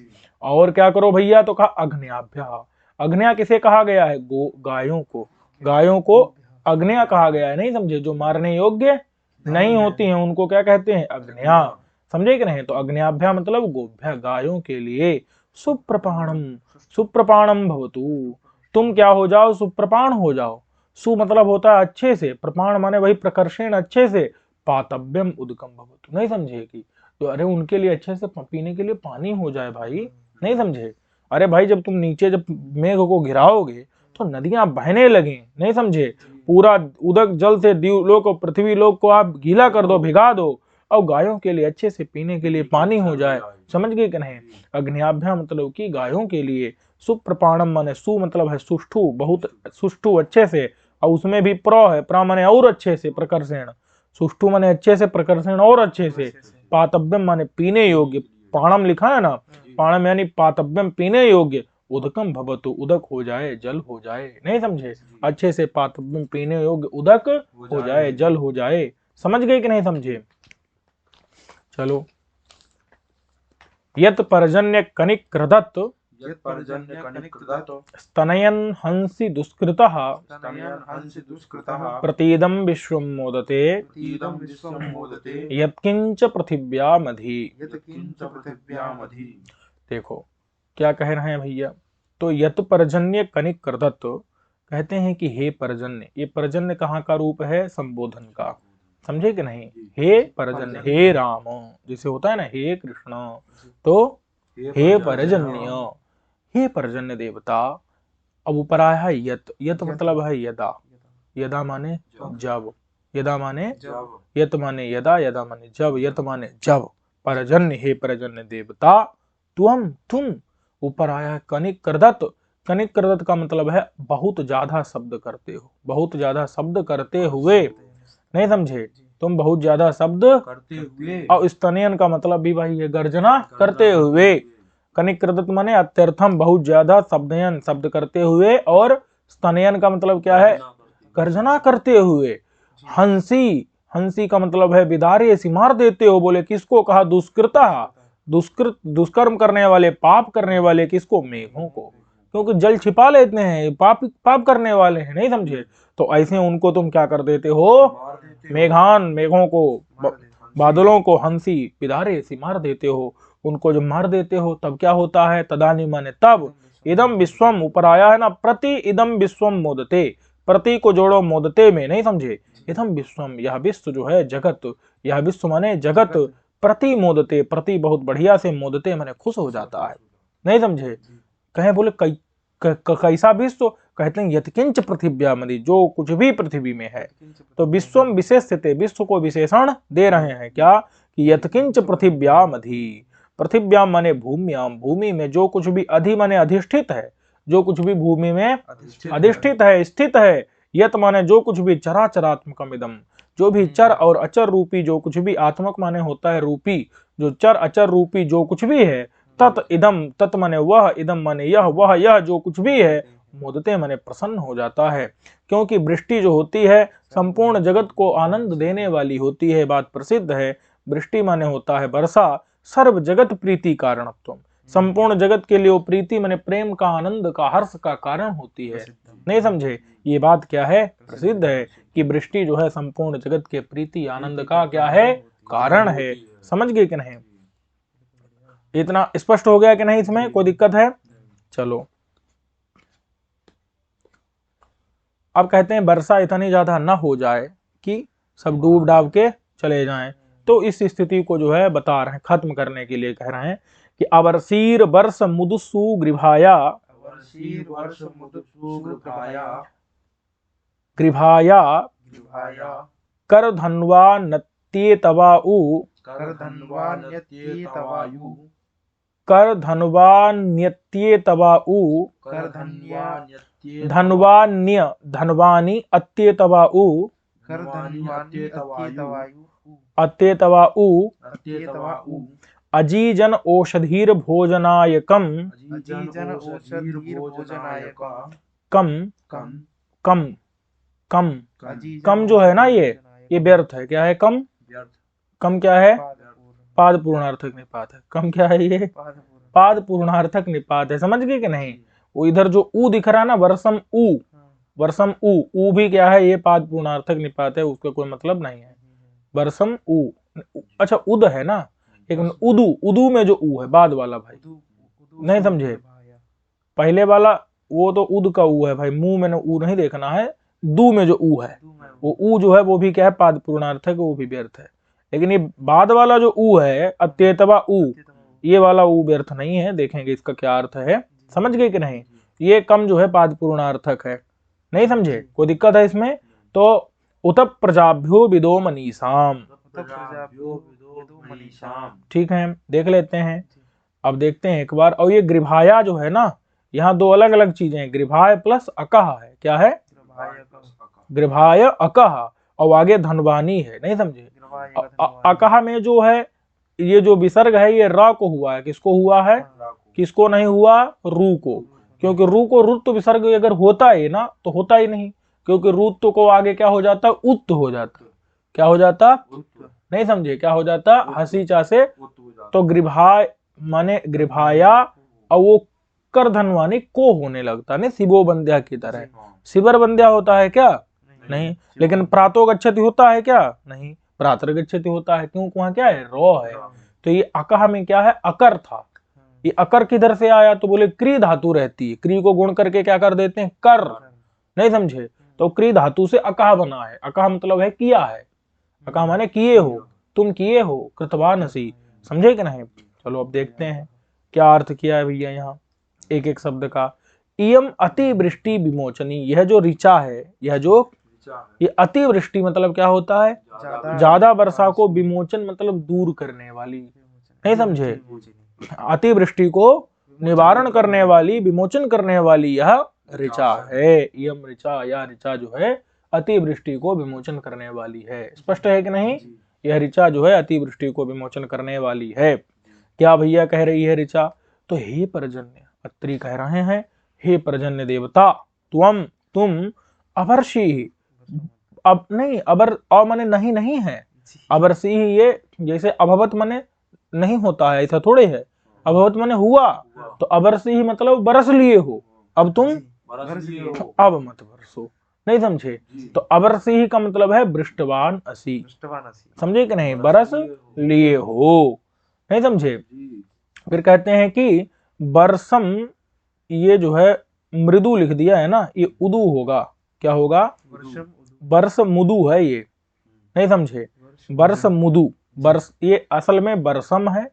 और क्या करो भैया, तो कहा अग्न्याभ्या, अग्न्या किसे कहा गया है, गायों को, गायों को अग्न्या कहा गया है, नहीं समझे। जो मारने योग्य नहीं होती हैं उनको क्या कहते हैं, अग्न्या, समझे कि नहीं। तो अग्न्याभ्या मतलब गोभ्या, गायों के लिए, सुप्रपाणम, सुप्रपाणम भवतु, तुम क्या हो जाओ, सुप्रपाण हो जाओ। सु मतलब होता है अच्छे से, प्रपाण माने वही प्रकर्षण, अच्छे से, पातव्यम उदकम भवतु, नहीं समझे कि तो अरे उनके लिए अच्छे से पीने के लिए पानी हो जाए भाई, नहीं समझे। अरे भाई जब तुम नीचे जब मेघ को गिराओगे तो नदियां बहने लगे, नहीं समझे, पूरा उदक जल से द्युलोक और पृथ्वी लोक को आप गीला कर दो, भिगा दो, और गायों के लिए अच्छे से पीने के लिए पानी हो जाए, समझ गए कि नहीं। अग्न्याभ्या मतलब कि गायों के लिए, सुप्रपाणम माने सु मतलब है सुष्ठु, बहुत सुष्ठु अच्छे से, और उसमें भी प्र है, प्र माने और अच्छे से, प्रकर्षण, सुष्ठु माने अच्छे से, प्रकर्षण और अच्छे से, पातव्यम माने पीने योग्य, पाणम लिखा है ना, पाणम यानी पातव्यम पीने योग्य, उदकम भवतु उदक हो जाए, जल हो जाए, नहीं समझे, अच्छे से पातव्यम पीने योग्य उदक हो जाए, जल हो जाए, समझ गए कि नहीं समझे। चलो, यत पर्जन्य कनिक कृदत् स्तनयन हंसि दुष्कृतः प्रतीदं विश्वं मोदते यत्किंच पृथिव्यामधि। देखो क्या कह रहे हैं भैया, तो यत पर्जन्य कनिक कृदत्, कहते हैं कि हे पर्जन्य, ये पर्जन्य कहाँ का रूप है, संबोधन का, समझे कि नहीं। हे पर्जन्य, हे राम, जैसे होता है ना हे कृष्ण, तो हे पर्जन्य, हे पर्जन्य देवता। अब ऊपर आया है यत, यत मतलब है यदा, यदा माने जब, यदा माने जब यत माने यदा, यदा माने जब, यत माने जब। परजन्य हे परजन्य देवता, तुम ऊपर आया है कनिक करदत्त। कनिक करदत्त का मतलब है बहुत ज्यादा शब्द करते हो, बहुत ज्यादा शब्द करते हुए, नहीं समझे, तुम बहुत ज्यादा शब्द करते हुए और स्तनयन का मतलब भी वही है, गर्जना करते हुए। कनिक करदत्त माने अत्यर्थम बहुत ज्यादा, शब्दयन शब्द करते हुए, और स्तनयन का मतलब क्या है, गर्जना करते हुए। हंसी, हंसी का मतलब है विदारे ऐसी मार देते हो। बोले किसको कहा, दुष्कृता, दुष्कर्म करने वाले, पाप करने वाले, किसको, मेघों को, क्योंकि जल छिपा लेते हैं, पाप करने वाले हैं, नहीं समझे। तो ऐसे उनको तुम क्या कर देते हो, मेघान, मेघों को, बादलों को, हंसी विदारे ऐसी मार देते हो। उनको जब मार देते हो तब क्या होता है, तदानी माने तब, इदम विश्वम ऊपर आया है ना, प्रति इदम विश्वम मोदते, प्रति को जोड़ो मोदते में, नहीं समझे। इदम विश्वम, यह विश्व जो है, जगत, यह विश्व माने जगत, प्रति मोदते, प्रति बहुत बढ़िया से, मोदते माने खुश हो जाता है, नहीं समझे। कहे बोले कैसा विश्व, कहते हैं यत्किंच पृथिव्यामदि, जो कुछ भी पृथ्वी में है। तो विश्वम विशेषते, विश्व को विशेषण दे रहे हैं क्या, कि यत्किंच पृथिव्यामधि, पृथिव्याम माने भूम्याम, भूमि में जो कुछ भी, अधि माने अधिष्ठित है, जो कुछ भी भूमि में अधिष्ठित है, स्थित है। यत माने जो कुछ भी, चराचरात्मकम इदम, जो भी चर और अचर रूपी, जो कुछ भी, आत्मक माने होता है रूपी, जो चर अचर रूपी जो कुछ भी है, तत् इदम, तत् माने वह, इदम माने यह, वह यह जो कुछ भी है, मोदते माने प्रसन्न हो जाता है। क्योंकि वृष्टि जो होती है संपूर्ण जगत को आनंद देने वाली होती है, बात प्रसिद्ध है। वृष्टि माने होता है वर्षा, सर्व जगत प्रीति कारणत्व, संपूर्ण जगत के लिए वो प्रीति माने प्रेम का, आनंद का, हर्ष का कारण होती है, नहीं समझे। ये बात क्या है, प्रसिद्ध है, कि वृष्टि जो है संपूर्ण जगत के प्रीति आनंद का क्या है, कारण है। समझ गए कि नहीं, इतना स्पष्ट हो गया कि नहीं, इसमें कोई दिक्कत है। चलो अब कहते हैं वर्षा इतनी ज्यादा न हो जाए कि सब डूब डाब के चले जाएं, तो इस स्थिति को जो है बता रहे हैं, खत्म करने के लिए कह रहे हैं कि अवर्षीर वर्ष मुदुसु गृभाया, वर्ष मुदुसुगृभाया, गृभाया गृभाया, कर धन्वा नत्ये तवाउ, करधन्वान्यत्येतवायु, कर धन्वान्यत्ये तवाउ, करधन्वान्यत्येतवायु, धन्वान्य धन्वानी अत्ये तवाउ, करधन्वान्यत्येतवायु, अत्येतवाउ, अत्येतवायु, अजीजन औषधीर भोजनायकम, अजीजन औषधीर्भोजनायका, कम कम, कम कम अजीजन कम जो है ना, ये व्यर्थ है। क्या है कम, कम क्या है, पाद पूर्णार्थक निपात है। कम क्या है, ये पाद पूर्णार्थक निपात है। समझ गए कि नहीं। वो इधर जो ऊ दिख रहा है ना, वर्षम ऊ, वर्षम ऊ भी क्या है, ये पाद पूर्णार्थक निपात है, उसका कोई मतलब नहीं है। वर्षम ऊ, अच्छा उद है ना, एक उदू, उदू में जो ऊ है बाद वाला भाई, नहीं समझे। पहले वाला वो तो उद का ऊ है भाई, मुंह में ऊ नहीं देखना है, दू में जो ऊ है, वो ऊ जो है वो भी क्या है, पाद पूर्णार्थक, वो भी व्यर्थ है। लेकिन ये बाद वाला जो ऊ है, अत्येतवा ऊ, ये वाला ऊ व्यर्थ नहीं है, देखेंगे इसका क्या अर्थ है। समझ गए कि नहीं। ये कम जो है पाद पूर्णार्थक है, नहीं समझे, कोई दिक्कत है इसमें। तो उत प्रजाभ्यो विदो मनीषाम, ठीक है, देख लेते हैं। अब देखते हैं एक बार। और ये गृभाया जो है ना, यहाँ दो अलग अलग चीजें हैं, गृभाय प्लस अकह है। क्या है, गृभाय अकह, और आगे धनवानी है, नहीं समझे। अकह में जो है, ये जो विसर्ग है ये र को हुआ है, किसको हुआ है, किसको नहीं हुआ, रू को। क्योंकि रू को रुत्व विसर्ग अगर होता है ना तो होता ही नहीं, क्योंकि रुत्व को आगे क्या हो जाता, उत्त हो जाता। क्या हो जाता, नहीं समझे, क्या हो जाता, हंसी चा से। तो गृभाय माने गृभाया, और वो कर धनवानी को होने लगता, नहीं शिवो बंध्या की तरह। शिवर बंध्या होता है क्या, नहीं। लेकिन प्रातो गच्छति होता है क्या, नहीं। प्रातर गच्छति होता है, क्यों, वहां क्या है, रो है। तो ये अकह में क्या है, अकर था। ये अकर किधर से आया, तो बोले क्री धातु रहती है, क्री को गुण करके क्या कर देते हैं, कर, नहीं समझे। तो क्री धातु से अकह बना है। अकह मतलब है किया है, अकह माने किए हो, तुम किए हो, कृतवानसी। समझे कि नहीं। चलो अब देखते हैं क्या अर्थ किया है भैया यहाँ एक एक शब्द का। इयम अतिवृष्टि विमोचनी, यह जो ऋचा है, यह जो ये अतिवृष्टि मतलब क्या होता है? ज्यादा वर्षा को विमोचन मतलब दूर करने वाली, नहीं समझे? अतिवृष्टि को निवारण करने वाली, विमोचन करने वाली यह ऋचा है। यम ऋचा, यह ऋचा जो है अतिवृष्टि को विमोचन करने वाली है। स्पष्ट है कि नहीं? यह ऋचा जो है अतिवृष्टि को विमोचन करने वाली है। क्या भैया कह रही है ऋचा? तो हे पर्जन्य, अत्रि कह रहे हैं, हे पर्जन्य देवता, तुम अवर्षि, अब नहीं, अबर माने नहीं नहीं है, अवर्षि ये जैसे अभवत माने नहीं होता है, ऐसा थोड़े है। अभवत माने हुआ, तो अवर्षि ही मतलब बरस लिए हो, अब तुम अब मत बरसो, नहीं समझे? तो अवर्षि ही का मतलब है वृष्टवान असी, समझे कि नहीं? बरस लिए हो, नहीं समझे? फिर कहते हैं कि बरसम, ये जो है मृदु लिख दिया है ना, ये उदू होगा। क्या होगा? वर्ष मुदु है ये, नहीं समझे? वर्ष मुदु, वर्ष ये असल में बरसम है,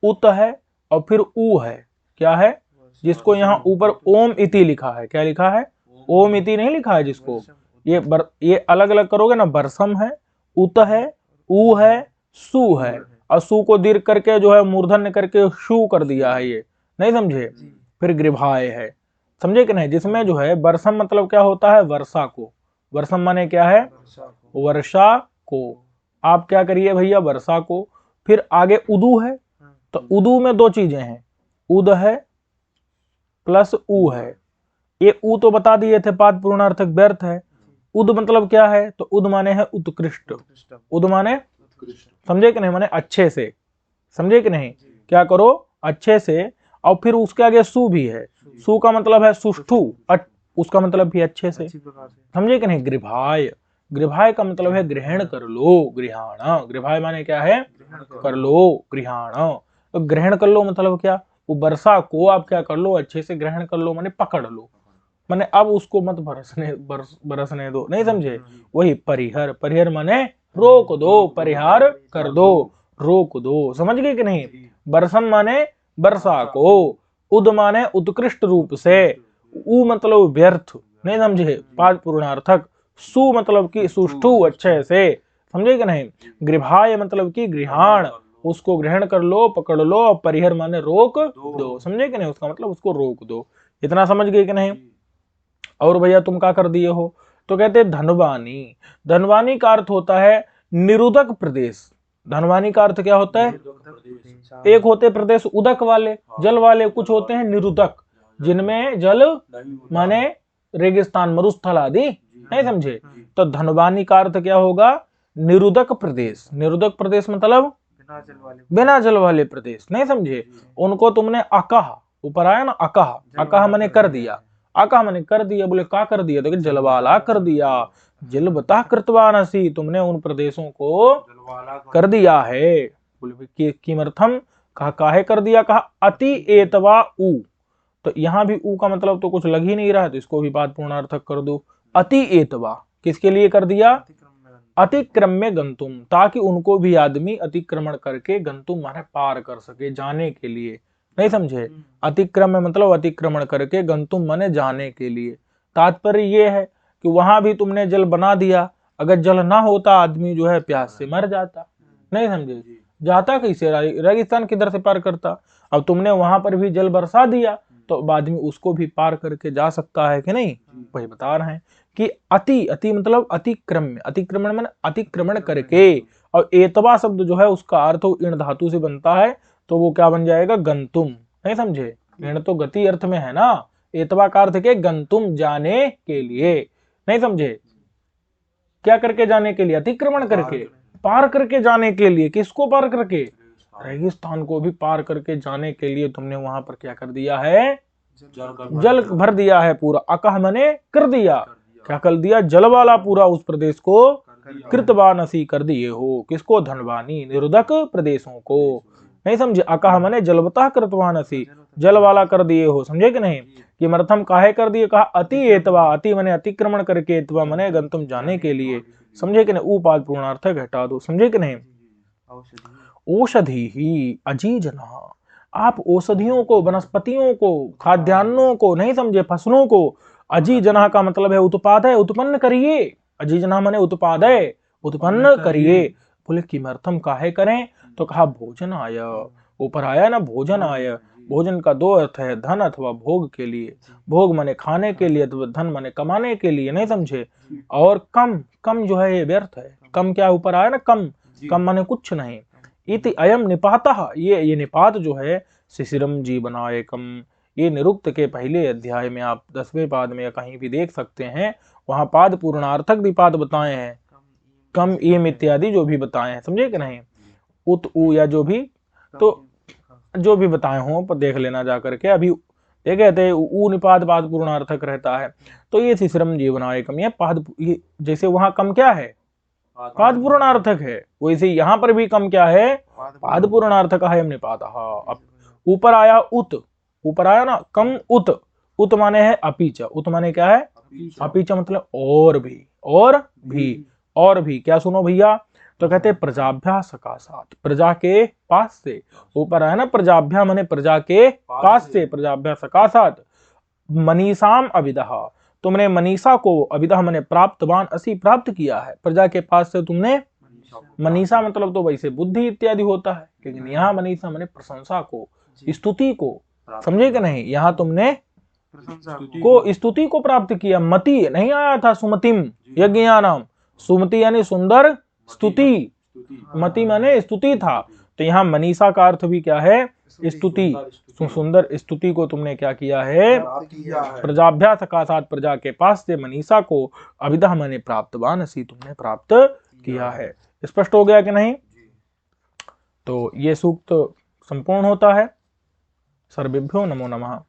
उत है और फिर ऊ है। क्या है? जिसको यहाँ ऊपर ओम इति लिखा है। क्या लिखा है? ओम इति नहीं लिखा है जिसको, ये अलग अलग करोगे ना, बरसम है, उत है, ऊ है, सु है, और सु को दीर्घ करके जो है मूर्धन्य करके शु कर दिया है ये, नहीं समझे? फिर गृभाए है, समझे कि नहीं? जिसमें जो है बरसम मतलब क्या होता है? वर्षा को। वर्षम माने क्या है? वर्षा को। आप क्या करिए भैया? वर्षा को। फिर आगे उदू है, तो उदू में दो चीजें हैं, उद है प्लस ऊ है। ये ऊ तो बता दिए थे, पाद पूर्णार्थक व्यर्थ है। उद मतलब क्या है? तो उद माने है उत्कृष्ट, उद माने, समझे कि नहीं? माने अच्छे से, समझे कि नहीं? क्या करो? अच्छे से। और फिर उसके आगे सु भी है, सु का मतलब है सुष्ठु, उसका मतलब भी अच्छे से, समझे कि नहीं? गृभाय, गृभाय का मतलब है ग्रहण कर लो, गृहाण। गृभाय माने क्या है? कर लो, गृहाण। तो ग्रहण कर लो मतलब क्या? वो वर्षा को आप क्या कर लो? अच्छे से ग्रहण कर लो, माने पकड़ लो, माने अब उसको मत बरसने दो, नहीं समझे? वही परिहर, परिहर माने रोक दो, परिहार कर दो, रोक दो, समझ गए कि नहीं? बरसम माने वर्षा को, उद माने उत्कृष्ट रूप से, ऊ मतलब व्यर्थ, नहीं समझे? पाद पूर्णार्थक। सु मतलब कि सुष्ठु, अच्छे से, समझे कि नहीं? गृभाय मतलब कि गृहाण, उसको ग्रहण कर लो, पकड़ लो, और परिहर माने रोक दो, समझे कि नहीं? उसका मतलब उसको रोक दो। इतना समझ गए कि नहीं? और भैया तुम क्या कर दिए हो? तो कहते हैं धनवानी। धनवानी का अर्थ होता है निरुदक प्रदेश। धनवानी का अर्थ क्या होता है? एक होते प्रदेश उदक वाले, जल वाले, कुछ होते हैं निरुदक, जिनमें जल माने रेगिस्तान, मरुस्थल आदि, नहीं समझे? तो धनवानी का अर्थ क्या होगा? निरुदक प्रदेश। निरुदक प्रदेश मतलब बिना जल वाले प्रदेश, नहीं समझे? उनको तुमने अकह, ऊपर आया ना अकह, अकह मैंने कर दिया, अकह मैंने कर दिया। बोले का कर दिया? तो जलवाला कर दिया, जलबता कृतवानसी, तुमने उन प्रदेशों को कर दिया है। बोले किमर्थम? कहा काहे कर दिया? कहा अति एतवा उ, तो यहाँ भी ऊ का मतलब तो कुछ लग ही नहीं रहा है, तो इसको भी पाद पूर्णार्थक कर दो। अति एतवा किसके लिए कर दिया? अतिक्रम्य गंतुम, ताकि उनको भी आदमी अतिक्रमण करके, गंतुम माने पार कर सके, जाने के लिए, नहीं समझे? अतिक्रम्य मतलब अतिक्रमण करके, गंतुम माने जाने के लिए। तात्पर्य ये है कि वहां भी तुमने जल बना दिया, अगर जल ना होता आदमी जो है प्यास से मर जाता, नहीं समझे? जाता कैसे? रेगिस्तान किधर से पार करता? अब तुमने वहां पर भी जल बरसा दिया, तो आदमी उसको भी पार करके जा सकता है कि नहीं? वही बता रहे हैं कि अति, अति मतलब अतिक्रम्य, अतिक्रमण माने अतिक्रमण करके, और एतवा शब्द जो है उसका अर्थ इन धातु से बनता है, तो वो क्या बन जाएगा? गंतुम, नहीं समझे? इन तो गति अर्थ में है ना, एतवा का अर्थ के गंतुम, जाने के लिए, नहीं समझे? क्या करके जाने के लिए? अतिक्रमण करके, पार करके जाने के लिए। किसको पार करके? रेगिस्तान को भी पार करके जाने के लिए तुमने वहां पर क्या कर दिया है? जल भर दिया है पूरा। अकह मने कर दिया, क्या कर दिया? जल वाला पूरा उस प्रदेश को कृतवानसी कर दिए हो। किसको? धनवानी, निरुदक प्रदेशों को, नहीं समझे? अकह मने जलवता कृतवानसी, जल वाला कर दिए हो, समझे कि नहीं? कि मर्थम काहे कर दिए? कहा अति एतवा, अति मने अतिक्रमण करके, एतवा मने गंतुम, जाने के लिए, समझे कि नहीं? उपाद पूर्णार्थक हटा दो, समझे कि नहीं? औषधि ही अजीजना, आप औषधियों को, वनस्पतियों को, खाद्यान्नों को, नहीं समझे? फसलों को, अजीजना का मतलब है उत्पाद है, उत्पन्न करिए, अजीजना माने उत्पादय, उत्पन्न करिए। बोले किमर्थम काहे करें, तो कहा भोजन आय, ऊपर आया ना भोजन आय। भोजन का दो अर्थ है, धन अथवा भोग के लिए। भोग माने खाने के लिए, तो धन माने कमाने के लिए, नहीं समझे। और कम, कम जो है ये व्यर्थ है। कम क्या ऊपर आया ना, कम, कम माने कुछ नहीं। इति अयम निपातः, ये निपात जो है शिशिरम जीवनायकम, ये निरुक्त के पहले अध्याय में आप 10वें पाद में या कहीं भी देख सकते हैं, वहां पाद पूर्णार्थक निपात बताए हैं, कम एम इत्यादि जो भी बताए हैं, समझे कि नहीं। उत उ या जो भी, तो जो भी बताए हों पर देख लेना जा करके। अभी देखे थे ऊ निपात पाद पूर्णार्थक रहता है, तो ये शिशिरम जीवनायकम, ये पाद, ये जैसे वहां कम क्या है, पाद पूर्णार्थक है, वैसे यहाँ पर भी कम क्या है, पाद पूर्णार्थक है निपात। अब ऊपर आया उत, ऊपर आया ना कम उत, उत माने है अपीच, उत माने क्या है, अपीच मतलब और भी, और भी, और भी। क्या सुनो भैया, तो कहते हैं प्रजाभ्या सकाशात, प्रजा के पास से। ऊपर आया ना प्रजाभ्या माने प्रजा के पास से, प्रजाभ्या सकाशात। मनीषाम अविदः, तुमने मनीषा को, अविदः माने प्राप्तवान, असी प्राप्त किया है, प्रजा के पास से तुमने। मनीषा मतलब तो वैसे बुद्धि इत्यादि होता है, लेकिन यहाँ मनीषा माने प्रशंसा को, स्तुति को, समझे कि नहीं। यहाँ तुमने को स्तुति को प्राप्त किया। मति नहीं आया था, सुमतिम यज्ञानाम, सुमति यानी सुंदर, स्तुति, मति माने स्तुति था। तो यहाँ मनीषा का अर्थ भी क्या है, स्तुति, सुंदर स्तुति को तुमने क्या किया है, प्रजाभ्या सकाशात, प्रजा के पास से मनीषा को, अविदः माने प्राप्तवान, असी तुमने प्राप्त किया है। स्पष्ट हो गया कि नहीं। तो ये सूक्त संपूर्ण होता है। सर्वेभ्यो नमो नमः।